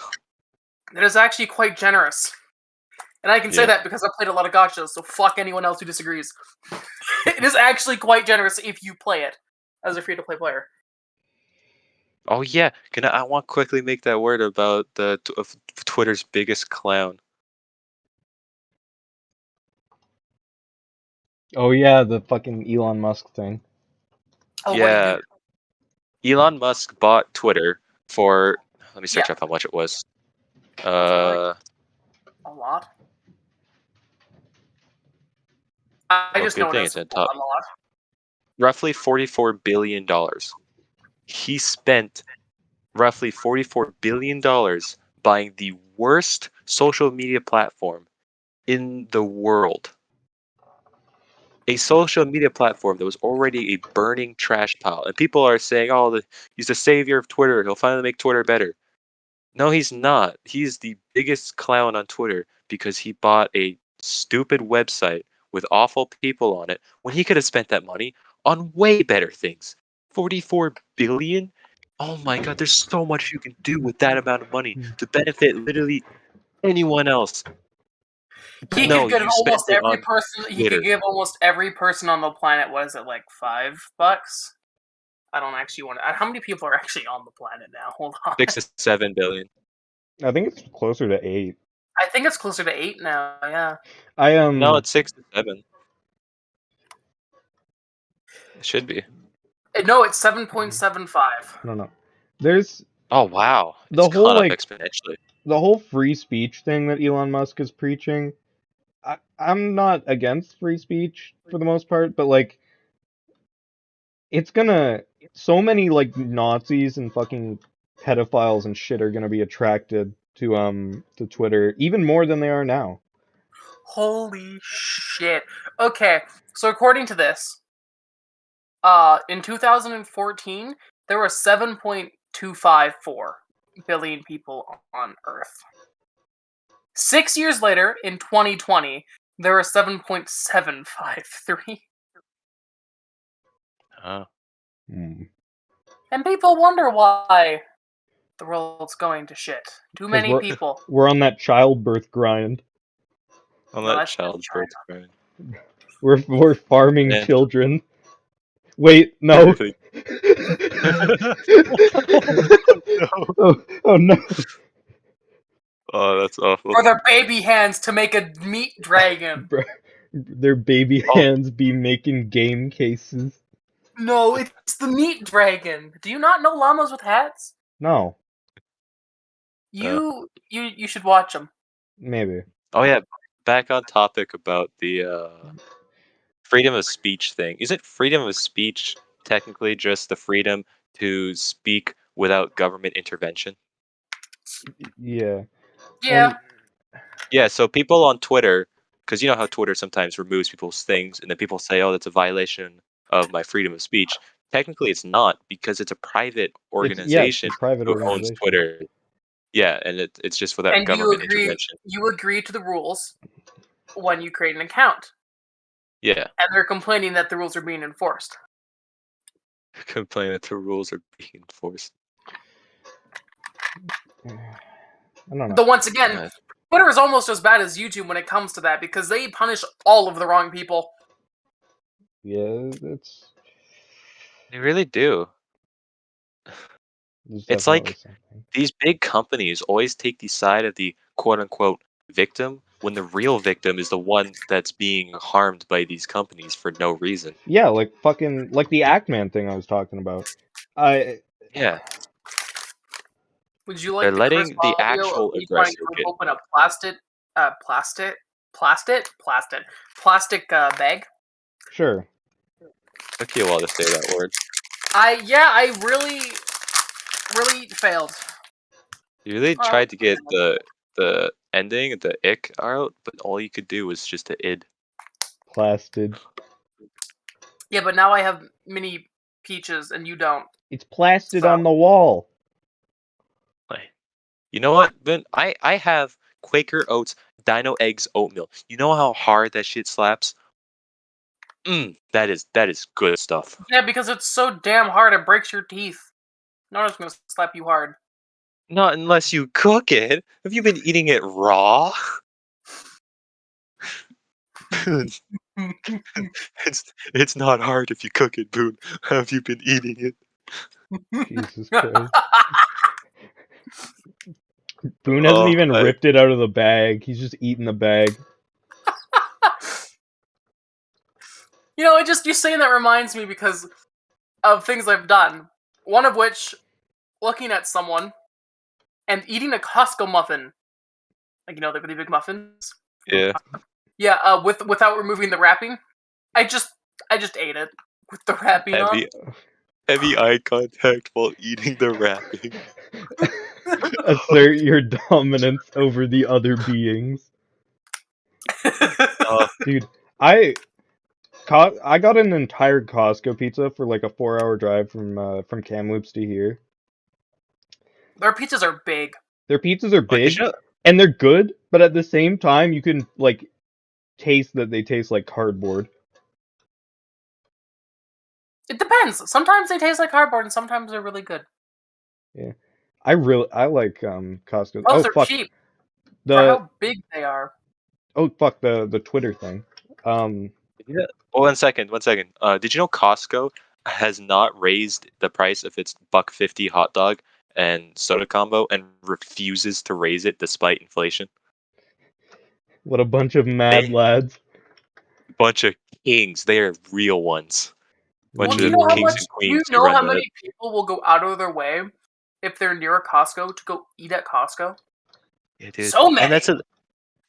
Speaker 3: It is actually quite generous. And I can say that because I played a lot of gachas, so fuck anyone else who disagrees. It is actually quite generous if you play it as a free-to-play player.
Speaker 1: Oh yeah, I want to quickly make that word about Twitter's biggest clown.
Speaker 2: oh yeah, the fucking Elon Musk thing.
Speaker 3: Oh,
Speaker 1: Yeah, Elon Musk bought Twitter for. Let me search up how much it was.
Speaker 3: A lot. I just know
Speaker 1: it's
Speaker 3: a
Speaker 1: at top.
Speaker 3: lot.
Speaker 1: Roughly $44 billion. He spent roughly $44 billion buying the worst social media platform in the world. A social media platform that was already a burning trash pile. And people are saying, oh, he's the savior of Twitter. He'll finally make Twitter better. No, he's not. He's the biggest clown on Twitter because he bought a stupid website with awful people on it when he could have spent that money on way better things. 44 billion? Oh my god, there's so much you can do with that amount of money to benefit literally anyone else.
Speaker 3: He
Speaker 1: No,
Speaker 3: could give
Speaker 1: you
Speaker 3: almost
Speaker 1: spent it
Speaker 3: every
Speaker 1: on
Speaker 3: person. He
Speaker 1: Twitter.
Speaker 3: could give almost every person on the planet. What is it, like $5? I don't actually want to. How many people are actually on the planet now? Hold on.
Speaker 1: 6 to 7 billion.
Speaker 2: I think it's closer to 8.
Speaker 3: I think it's closer to 8 now. Yeah.
Speaker 1: No, it's 6 to 7. It should be.
Speaker 3: No, it's 7.75.
Speaker 2: No. There's
Speaker 1: Oh wow,
Speaker 2: the
Speaker 1: it's
Speaker 2: whole
Speaker 1: gone up
Speaker 2: like
Speaker 1: exponentially.
Speaker 2: the whole free speech thing that Elon Musk is preaching. I'm not against free speech for the most part, but like it's gonna so many like Nazis and fucking pedophiles and shit are gonna be attracted to Twitter even more than they are now.
Speaker 3: Holy shit. Okay, so according to this, in 2014, there were 7.254 billion people on Earth. 6 years later, in 2020, there were 7.753.
Speaker 2: Hmm.
Speaker 3: And people wonder why the world's going to shit. Too many people.
Speaker 2: We're on that childbirth grind.
Speaker 1: On
Speaker 3: No,
Speaker 1: that
Speaker 3: that's
Speaker 1: childbirth grind.
Speaker 2: We're farming
Speaker 1: Man.
Speaker 2: children. Wait, no. Oh no.
Speaker 1: Oh, that's awful.
Speaker 3: For their baby hands to make a meat dragon.
Speaker 2: Their baby hands be making game cases.
Speaker 3: No, it's the meat dragon. Do you not know llamas with hats?
Speaker 2: No.
Speaker 3: You should watch them.
Speaker 2: Maybe.
Speaker 1: Oh yeah, back on topic about the freedom of speech thing. Isn't freedom of speech technically just the freedom to speak without government intervention?
Speaker 2: Yeah.
Speaker 3: Yeah.
Speaker 1: Yeah, so people on Twitter, because you know how Twitter sometimes removes people's things, and then people say, oh, that's a violation of my freedom of speech. Technically, it's not, because it's a private organization
Speaker 2: it's a private
Speaker 1: who
Speaker 2: organization.
Speaker 1: owns Twitter. Yeah, and it's just without
Speaker 3: And
Speaker 1: government intervention.
Speaker 3: You agree to the rules when you create an account.
Speaker 1: Yeah.
Speaker 3: And they're complaining that the rules are being enforced.
Speaker 1: Complain that the rules are being enforced.
Speaker 2: I don't know.
Speaker 3: Though once again, Twitter is almost as bad as YouTube when it comes to that because they punish all of the wrong people.
Speaker 2: Yeah,
Speaker 1: They really do. It's like these big companies always take the side of the quote-unquote victim when the real victim is the one that's being harmed by these companies for no reason.
Speaker 2: Yeah, like fucking like the Ackman thing I was talking about.
Speaker 1: Yeah.
Speaker 3: Would you like
Speaker 1: They're
Speaker 3: the
Speaker 1: letting the
Speaker 3: audio
Speaker 1: actual
Speaker 3: of me trying
Speaker 1: aggressor
Speaker 3: to
Speaker 1: get
Speaker 3: open a plastic bag?
Speaker 2: Sure.
Speaker 1: took you a while to say that word.
Speaker 3: I really failed.
Speaker 1: You really
Speaker 3: Well,
Speaker 1: tried to get the ending, the ick out, but all you could do was just the id.
Speaker 2: Plasted.
Speaker 3: Yeah, but now I have mini peaches and you don't.
Speaker 2: It's plasted
Speaker 3: So-
Speaker 2: on the wall.
Speaker 1: Like, you know what, Ben? I have Quaker Oats Dino Eggs oatmeal. You know how hard that shit slaps? That is good stuff.
Speaker 3: Yeah, because it's so damn hard it breaks your teeth. No one's gonna slap you hard.
Speaker 1: Not unless you cook it. Have you been eating it raw? Boone, it's not hard if you cook it, Boone. Have you been eating it?
Speaker 2: Jesus Christ. Boone hasn't
Speaker 1: Oh,
Speaker 2: even ripped it out of the bag. He's just eating the bag.
Speaker 3: You know, you saying that reminds me because of things I've done. One of which, looking at someone and eating a Costco muffin. Like, you know, the really big muffins?
Speaker 1: Yeah.
Speaker 3: Yeah, without removing the wrapping. I just ate it with the wrapping on.
Speaker 1: Heavy eye contact while eating the wrapping.
Speaker 2: Assert your dominance over the other beings. Dude, I got an entire Costco pizza for like a 4-hour drive from Kamloops to here.
Speaker 3: Their pizzas are big.
Speaker 2: Their pizzas are big,
Speaker 1: Did you know-
Speaker 2: and they're good, but at the same time, you can like taste that they taste like cardboard.
Speaker 3: It depends. Sometimes they taste like cardboard, and sometimes they're really good.
Speaker 2: I like Costco.
Speaker 3: Plus,
Speaker 2: Oh
Speaker 3: they're
Speaker 2: fuck
Speaker 3: cheap for
Speaker 2: the
Speaker 3: how big they are.
Speaker 2: the Twitter thing.
Speaker 1: Yeah. Oh, 1 second. Did you know Costco has not raised the price of its $1.50 hot dog and soda combo and refuses to raise it despite inflation?
Speaker 2: What a bunch of mad
Speaker 1: They-
Speaker 2: lads.
Speaker 1: Bunch of kings. They are real ones.
Speaker 3: Well,
Speaker 1: Bunch
Speaker 3: do you
Speaker 1: of
Speaker 3: know how
Speaker 1: kings
Speaker 3: much?
Speaker 1: and
Speaker 3: Do you
Speaker 1: queens who
Speaker 3: know
Speaker 1: run
Speaker 3: how
Speaker 1: the-
Speaker 3: many people will go out of their way if they're near a Costco to go eat at Costco?
Speaker 1: It is.
Speaker 3: So many.
Speaker 1: And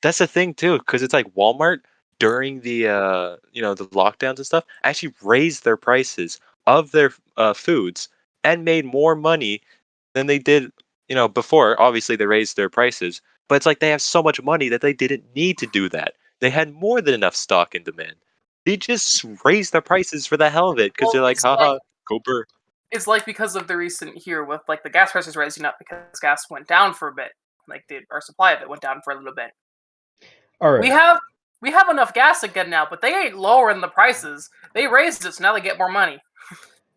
Speaker 1: that's the thing too, because it's like Walmart during the the lockdowns and stuff actually raised their prices of their foods and made more money than they did before. Obviously they raised their prices, but it's like they have so much money that they didn't need to do that. They had more than enough stock and demand. They just raised their prices for the hell of it because
Speaker 3: Well,
Speaker 1: they're like,
Speaker 3: it's
Speaker 1: haha,
Speaker 3: like-
Speaker 1: go burr.
Speaker 3: It's like because of the recent here with like the gas prices rising up because gas went down for a bit. Like our supply of it went down for a little bit.
Speaker 2: All right.
Speaker 3: We have enough gas again now, but they ain't lowering the prices. They raised it, so now they get more money.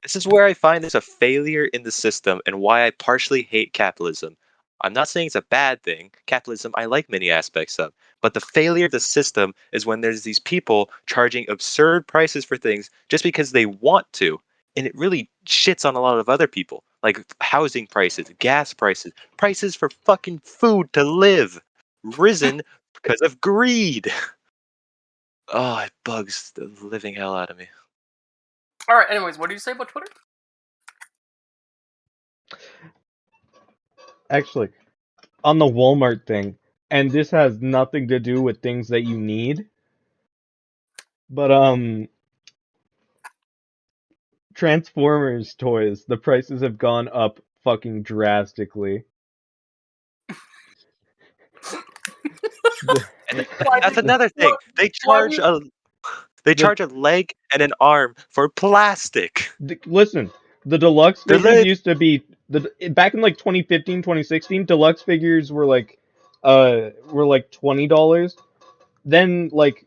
Speaker 1: This is where I find there's a failure in the system and why I partially hate capitalism. I'm not saying it's a bad thing. Capitalism, I like many aspects of. But the failure of the system is when there's these people charging absurd prices for things just because they want to. And it really shits on a lot of other people. Like housing prices, gas prices, prices for fucking food to live. Risen because of greed. Oh, it bugs the living hell out of me.
Speaker 3: All right. Anyways, what do you say about Twitter?
Speaker 2: Actually, on the Walmart thing, and this has nothing to do with things that you need, but Transformers toys, the prices have gone up fucking drastically.
Speaker 1: And
Speaker 3: Why
Speaker 1: that's
Speaker 3: did-
Speaker 1: another thing. They charge
Speaker 3: why
Speaker 1: charge a leg and an arm for plastic.
Speaker 2: Listen, the deluxe
Speaker 1: They're
Speaker 2: figures
Speaker 1: lit.
Speaker 2: used to be back in like 2015, 2016, deluxe figures were like $20. Then like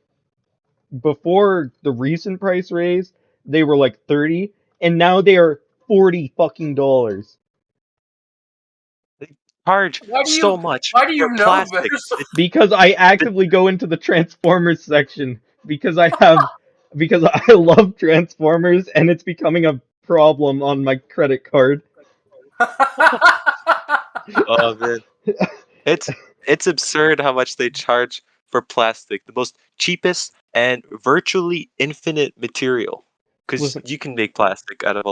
Speaker 2: before the recent price raise, they were like 30, and now they are 40 fucking dollars.
Speaker 1: Charge
Speaker 3: Why do you-
Speaker 1: so much
Speaker 3: why do you
Speaker 1: for
Speaker 3: know
Speaker 1: plastic.
Speaker 3: this?
Speaker 2: Because I actively go into the Transformers section because I love Transformers and it's becoming a problem on my credit card.
Speaker 1: Oh man, it's absurd how much they charge for plastic, the most cheapest and virtually infinite material. Because
Speaker 2: Listen.
Speaker 1: you can make plastic out of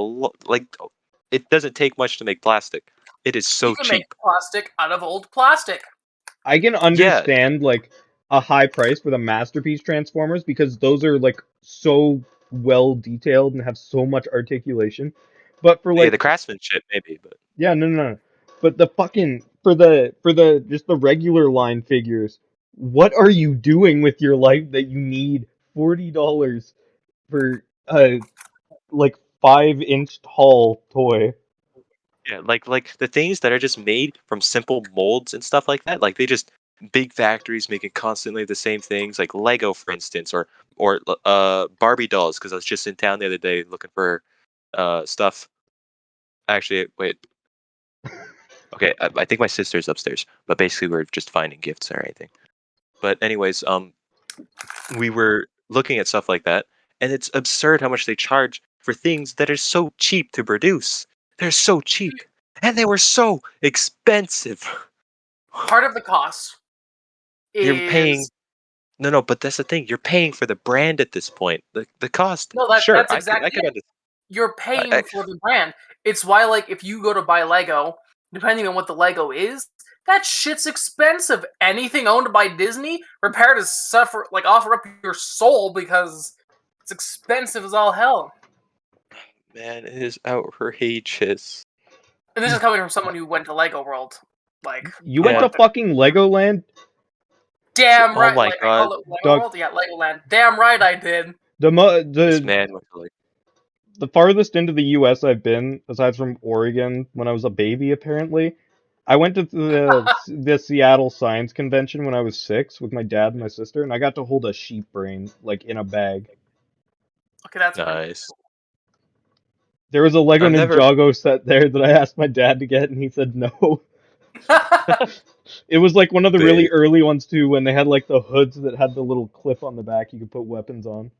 Speaker 1: it doesn't take much to make plastic. It is so
Speaker 3: You can
Speaker 1: cheap.
Speaker 3: make plastic out of old plastic.
Speaker 2: I can understand like a high price for the masterpiece Transformers because those are like so well detailed and have so much articulation. But for
Speaker 1: Yeah,
Speaker 2: like
Speaker 1: the craftsmanship maybe, but
Speaker 2: yeah, no. But the fucking for the just the regular line figures, what are you doing with your life that you need $40 for a like 5-inch tall toy?
Speaker 1: yeah, like the things that are just made from simple molds and stuff like that. Like they just big factories making constantly the same things, like Lego, for instance, or Barbie dolls. Because I was just in town the other day looking for stuff. Actually, wait. Okay, I think my sister's upstairs, but basically we're just finding gifts or anything. But anyways, we were looking at stuff like that, and it's absurd how much they charge for things that are so cheap to produce. They're so cheap, and they were so expensive.
Speaker 3: Part of the cost
Speaker 1: You're paying
Speaker 3: is
Speaker 1: no, but that's the thing. You're paying for the brand at this point. The cost,
Speaker 3: no,
Speaker 1: sure,
Speaker 3: that's
Speaker 1: I
Speaker 3: exactly
Speaker 1: could
Speaker 3: it.
Speaker 1: understand.
Speaker 3: You're
Speaker 1: I,
Speaker 3: paying for the brand. It's why, like, if you go to buy Lego, depending on what the Lego is, that shit's expensive. Anything owned by Disney, prepare to suffer, like, offer up your soul because it's expensive as all hell.
Speaker 1: man, it is outrageous.
Speaker 3: And this is coming from someone who went to Lego World. Like,
Speaker 2: You
Speaker 3: a
Speaker 2: went to
Speaker 3: month ago.
Speaker 2: fucking Legoland?
Speaker 3: Damn
Speaker 1: Oh
Speaker 3: right.
Speaker 1: my
Speaker 3: Like, I
Speaker 1: god,
Speaker 3: call it Lego
Speaker 2: Doug,
Speaker 3: World? Yeah, Legoland. Damn right I did.
Speaker 1: this
Speaker 2: the
Speaker 1: man went to like
Speaker 2: the farthest into the US I've been, aside from Oregon, when I was a baby, apparently, I went to the Seattle Science Convention when I was 6 with my dad and my sister, and I got to hold a sheep brain, like, in a bag.
Speaker 3: Okay, that's pretty
Speaker 1: nice.
Speaker 2: There was a Lego
Speaker 1: I've never.
Speaker 2: Ninjago set there that I asked my dad to get, and he said no.
Speaker 3: cool.
Speaker 2: It was like one of the really
Speaker 1: Big.
Speaker 2: early ones, too, when they had, like, the hoods that had the little clip on the back you could put weapons on.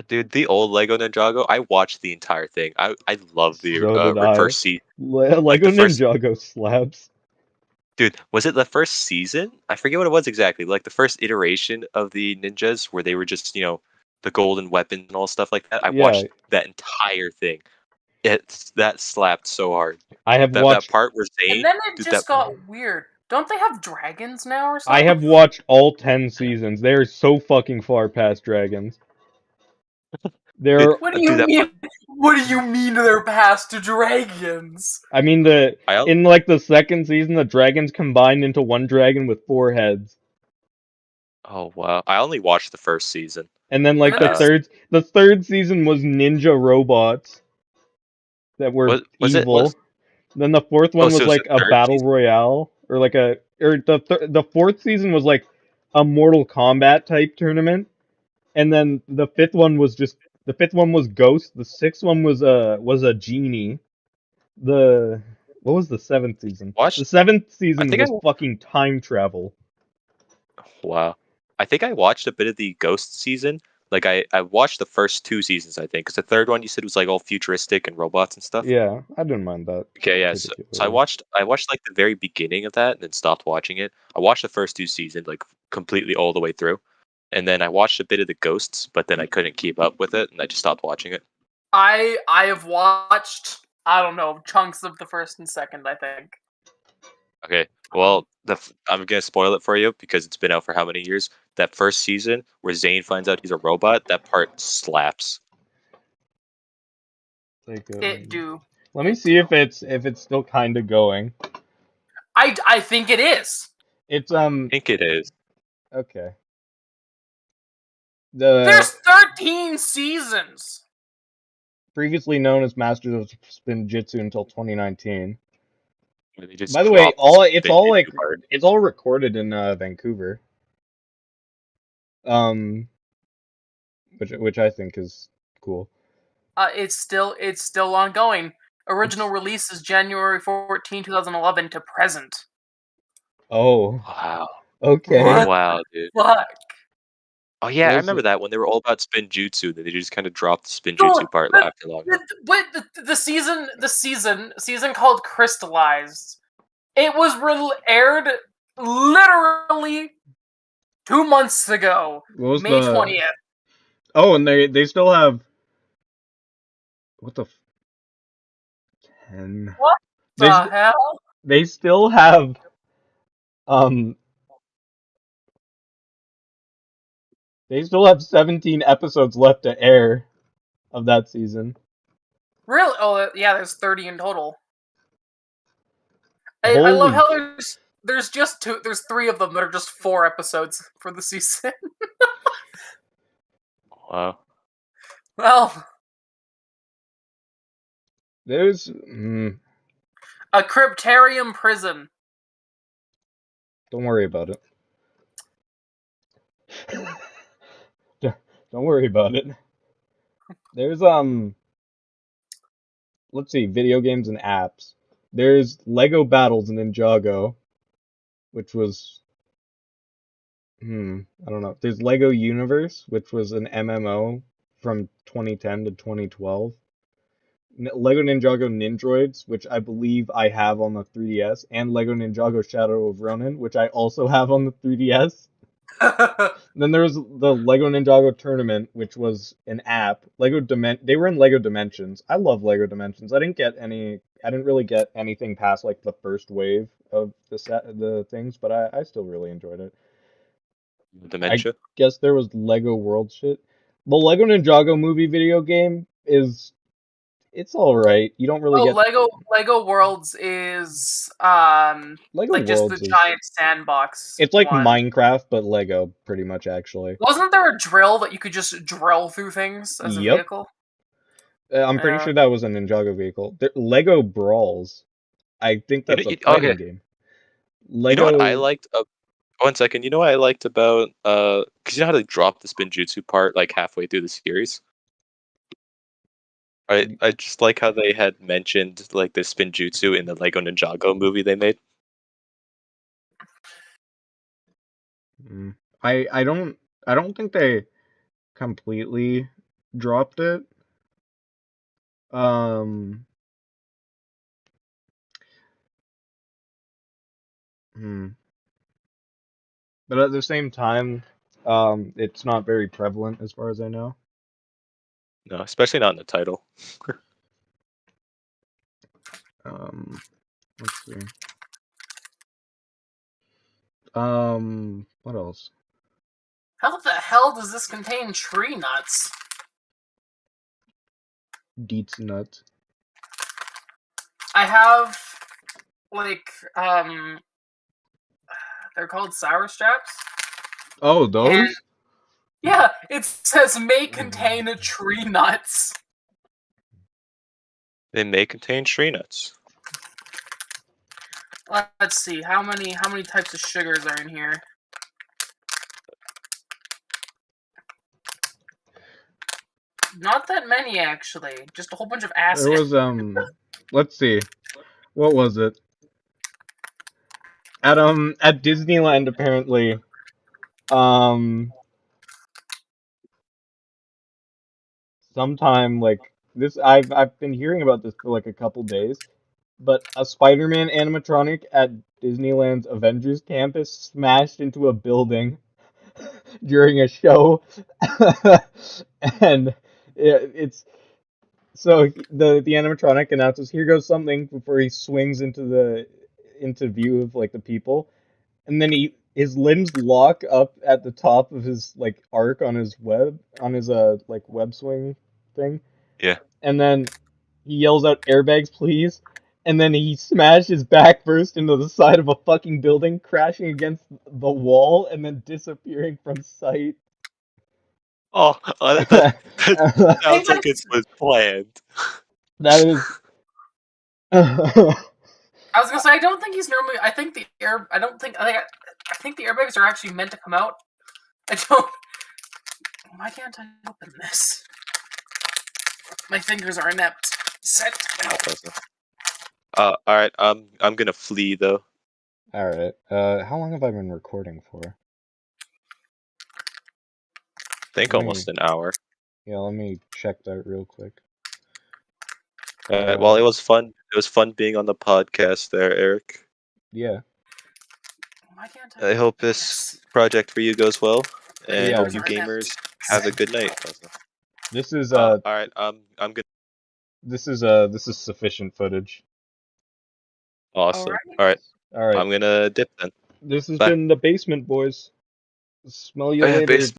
Speaker 1: Dude, the old Lego Ninjago, I watched the entire thing. I love the
Speaker 2: So did I.
Speaker 1: first season. Like
Speaker 2: Lego
Speaker 1: the first,
Speaker 2: Ninjago slaps.
Speaker 1: dude, was it the first season? I forget what it was exactly. Like the first iteration of the ninjas, where they were just the golden weapons and all stuff like that. I
Speaker 2: Yeah,
Speaker 1: watched that entire thing. That slapped so hard.
Speaker 2: I have
Speaker 1: That
Speaker 2: watched
Speaker 1: part where
Speaker 3: And
Speaker 1: Zane,
Speaker 3: then it
Speaker 1: dude,
Speaker 3: just got weird. Don't they have dragons now or
Speaker 2: I
Speaker 3: something?
Speaker 2: have watched all 10 seasons. They are so fucking far past dragons.
Speaker 1: dude,
Speaker 2: They're,
Speaker 3: What do
Speaker 1: dude,
Speaker 3: you
Speaker 1: that part.
Speaker 3: mean? What do you mean they're past to dragons?
Speaker 2: I mean,
Speaker 1: I
Speaker 2: in like the second season, the dragons combined into one dragon with 4 heads.
Speaker 1: oh wow, I only watched the first season.
Speaker 2: And then
Speaker 3: And
Speaker 2: like
Speaker 3: then there's
Speaker 2: the third season was ninja robots that were
Speaker 1: Was it was
Speaker 2: evil. Then the fourth
Speaker 1: oh
Speaker 2: one
Speaker 1: so
Speaker 2: was
Speaker 1: it was the
Speaker 2: like a
Speaker 1: third
Speaker 2: battle
Speaker 1: season?
Speaker 2: royale or like the fourth season was like a Mortal Kombat type tournament. And then the fifth one was Ghost, the sixth one was a genie. The what was the seventh season? The
Speaker 1: Watched.
Speaker 2: seventh
Speaker 1: I
Speaker 2: season
Speaker 1: think I
Speaker 2: was fucking time travel.
Speaker 1: Wow. I think I watched a bit of the Ghost season. Like I watched the first 2 seasons, I think, because the third one you said was like all futuristic and robots and stuff.
Speaker 2: Yeah, I didn't mind that
Speaker 1: Okay, yeah. So
Speaker 2: particularly.
Speaker 1: I watched like the very beginning of that and then stopped watching it. I watched the first 2 seasons like completely all the way through, and then I watched a bit of the Ghosts, but then I couldn't keep up with it and I just stopped watching it.
Speaker 3: I have watched, I don't know, chunks of the first and second, I think.
Speaker 1: Okay. Well, I'm gonna spoil it for you because it's been out for how many years? That first season where Zane finds out he's a robot, that part slaps.
Speaker 2: Like
Speaker 3: It do.
Speaker 2: let me
Speaker 3: It
Speaker 2: see
Speaker 3: do.
Speaker 2: if it's still kind of going.
Speaker 3: I think it is.
Speaker 2: It's
Speaker 1: I think it is.
Speaker 2: okay. The
Speaker 3: There's 13 seasons.
Speaker 2: previously known as Masters of Spin Jitsu until 2019.
Speaker 1: They just
Speaker 2: By the way,
Speaker 1: dropped the Spin part.
Speaker 2: it's all recorded in Vancouver. Um, which I think is cool.
Speaker 3: It's still ongoing. Original release is January 14, 2011 to present.
Speaker 2: Oh,
Speaker 1: Wow.
Speaker 2: okay.
Speaker 3: What?
Speaker 1: Wow, dude.
Speaker 3: Fuck.
Speaker 1: Oh yeah, I
Speaker 2: Those-
Speaker 1: remember that when they were all about spin jutsu, then they just kind of dropped the spin
Speaker 3: No,
Speaker 1: jutsu part
Speaker 3: but-
Speaker 1: after long.
Speaker 3: But the season called Crystallized. It was aired literally 2 months ago,
Speaker 2: What was
Speaker 3: May
Speaker 2: the
Speaker 3: 20th.
Speaker 2: Oh, and they still have what the 10.
Speaker 3: What
Speaker 2: They
Speaker 3: the
Speaker 2: st-
Speaker 3: hell?
Speaker 2: they still have um they still have 17 episodes left to air of that season.
Speaker 3: Really? Oh, yeah. There's 30 in total. I love
Speaker 2: Holy
Speaker 3: how there's just two. There's 3 of them that are just 4 episodes for the season.
Speaker 1: Wow.
Speaker 3: Well,
Speaker 2: there's
Speaker 3: a Cryptarium prison.
Speaker 2: don't worry about it. Don't worry about it. There's let's see, video games and apps. There's Lego Battles Ninjago, which was I don't know. There's Lego Universe, which was an MMO from 2010 to 2012. Lego Ninjago Nindroids, which I believe I have on the 3DS, and Lego Ninjago Shadow of Ronin, which I also have on the 3DS. Then there was the Lego Ninjago Tournament, which was an app. They were in Lego Dimensions. I love Lego Dimensions. I didn't really get anything past like the first wave of the things, but I still really enjoyed it.
Speaker 1: Dementia.
Speaker 2: I guess there was Lego World shit. The Lego Ninjago movie video game it's all right. You don't really get
Speaker 3: Lego Worlds is
Speaker 2: Lego
Speaker 3: like just the
Speaker 2: Worlds is
Speaker 3: giant sandbox.
Speaker 2: it's like
Speaker 3: one.
Speaker 2: Minecraft but Lego pretty much actually.
Speaker 3: Wasn't there a drill that you could just drill through things as a
Speaker 2: Yep.
Speaker 3: vehicle?
Speaker 2: I'm pretty sure that was a Ninjago vehicle. Lego Brawls. I think that's a fighting game. Lego.
Speaker 1: You know what I liked? 1 second. You know what I liked about because you know how they dropped the Spinjutsu part like halfway through the series. I just like how they had mentioned like the Spinjutsu in the Lego Ninjago movie they made.
Speaker 2: I don't think they completely dropped it. But at the same time, it's not very prevalent as far as I know.
Speaker 1: No, especially not in the title.
Speaker 2: Let's see. What else?
Speaker 3: How the hell does this contain tree nuts?
Speaker 2: Deets nuts.
Speaker 3: I have like they're called sour straps.
Speaker 2: Oh, those?
Speaker 3: And, yeah, it says may contain tree nuts.
Speaker 1: They may contain tree nuts.
Speaker 3: Let's see how many types of sugars are in here. Not that many actually, just a whole bunch of acid.
Speaker 2: There was let's see. What was it? At Disneyland apparently sometime like this I've been hearing about this for like a couple days, but a Spider-Man animatronic at Disneyland's Avengers campus smashed into a building during a show. And it's so the animatronic announces, "Here goes something," before he swings into view of like the people, and then his limbs lock up at the top of his like arc on his web swing thing.
Speaker 1: Yeah.
Speaker 2: And then he yells out, "Airbags, please!" And then he smashes back first into the side of a fucking building, crashing against the wall, and then disappearing from sight.
Speaker 1: Oh, that sounds like it was planned.
Speaker 2: That is.
Speaker 3: I was gonna say I don't think he's normally. I think the airbags are actually meant to come out. I don't. Why can't I open this? My fingers are inept. Set.
Speaker 1: All right. I'm gonna flee though.
Speaker 2: All right. How long have I been recording for?
Speaker 1: I think almost an hour.
Speaker 2: Yeah, let me check that real quick.
Speaker 1: Well, it was fun. It was fun being on the podcast there, Eric.
Speaker 2: Yeah.
Speaker 3: Why can't
Speaker 1: I hope this project for you goes well, and
Speaker 2: Yeah.
Speaker 1: hope you gamers have a good night.
Speaker 2: This is
Speaker 1: all right. I'm gonna.
Speaker 2: This is sufficient footage.
Speaker 1: Awesome. All right.
Speaker 2: All right.
Speaker 1: I'm gonna dip then.
Speaker 2: This has been the Basement Boys. Smell you later.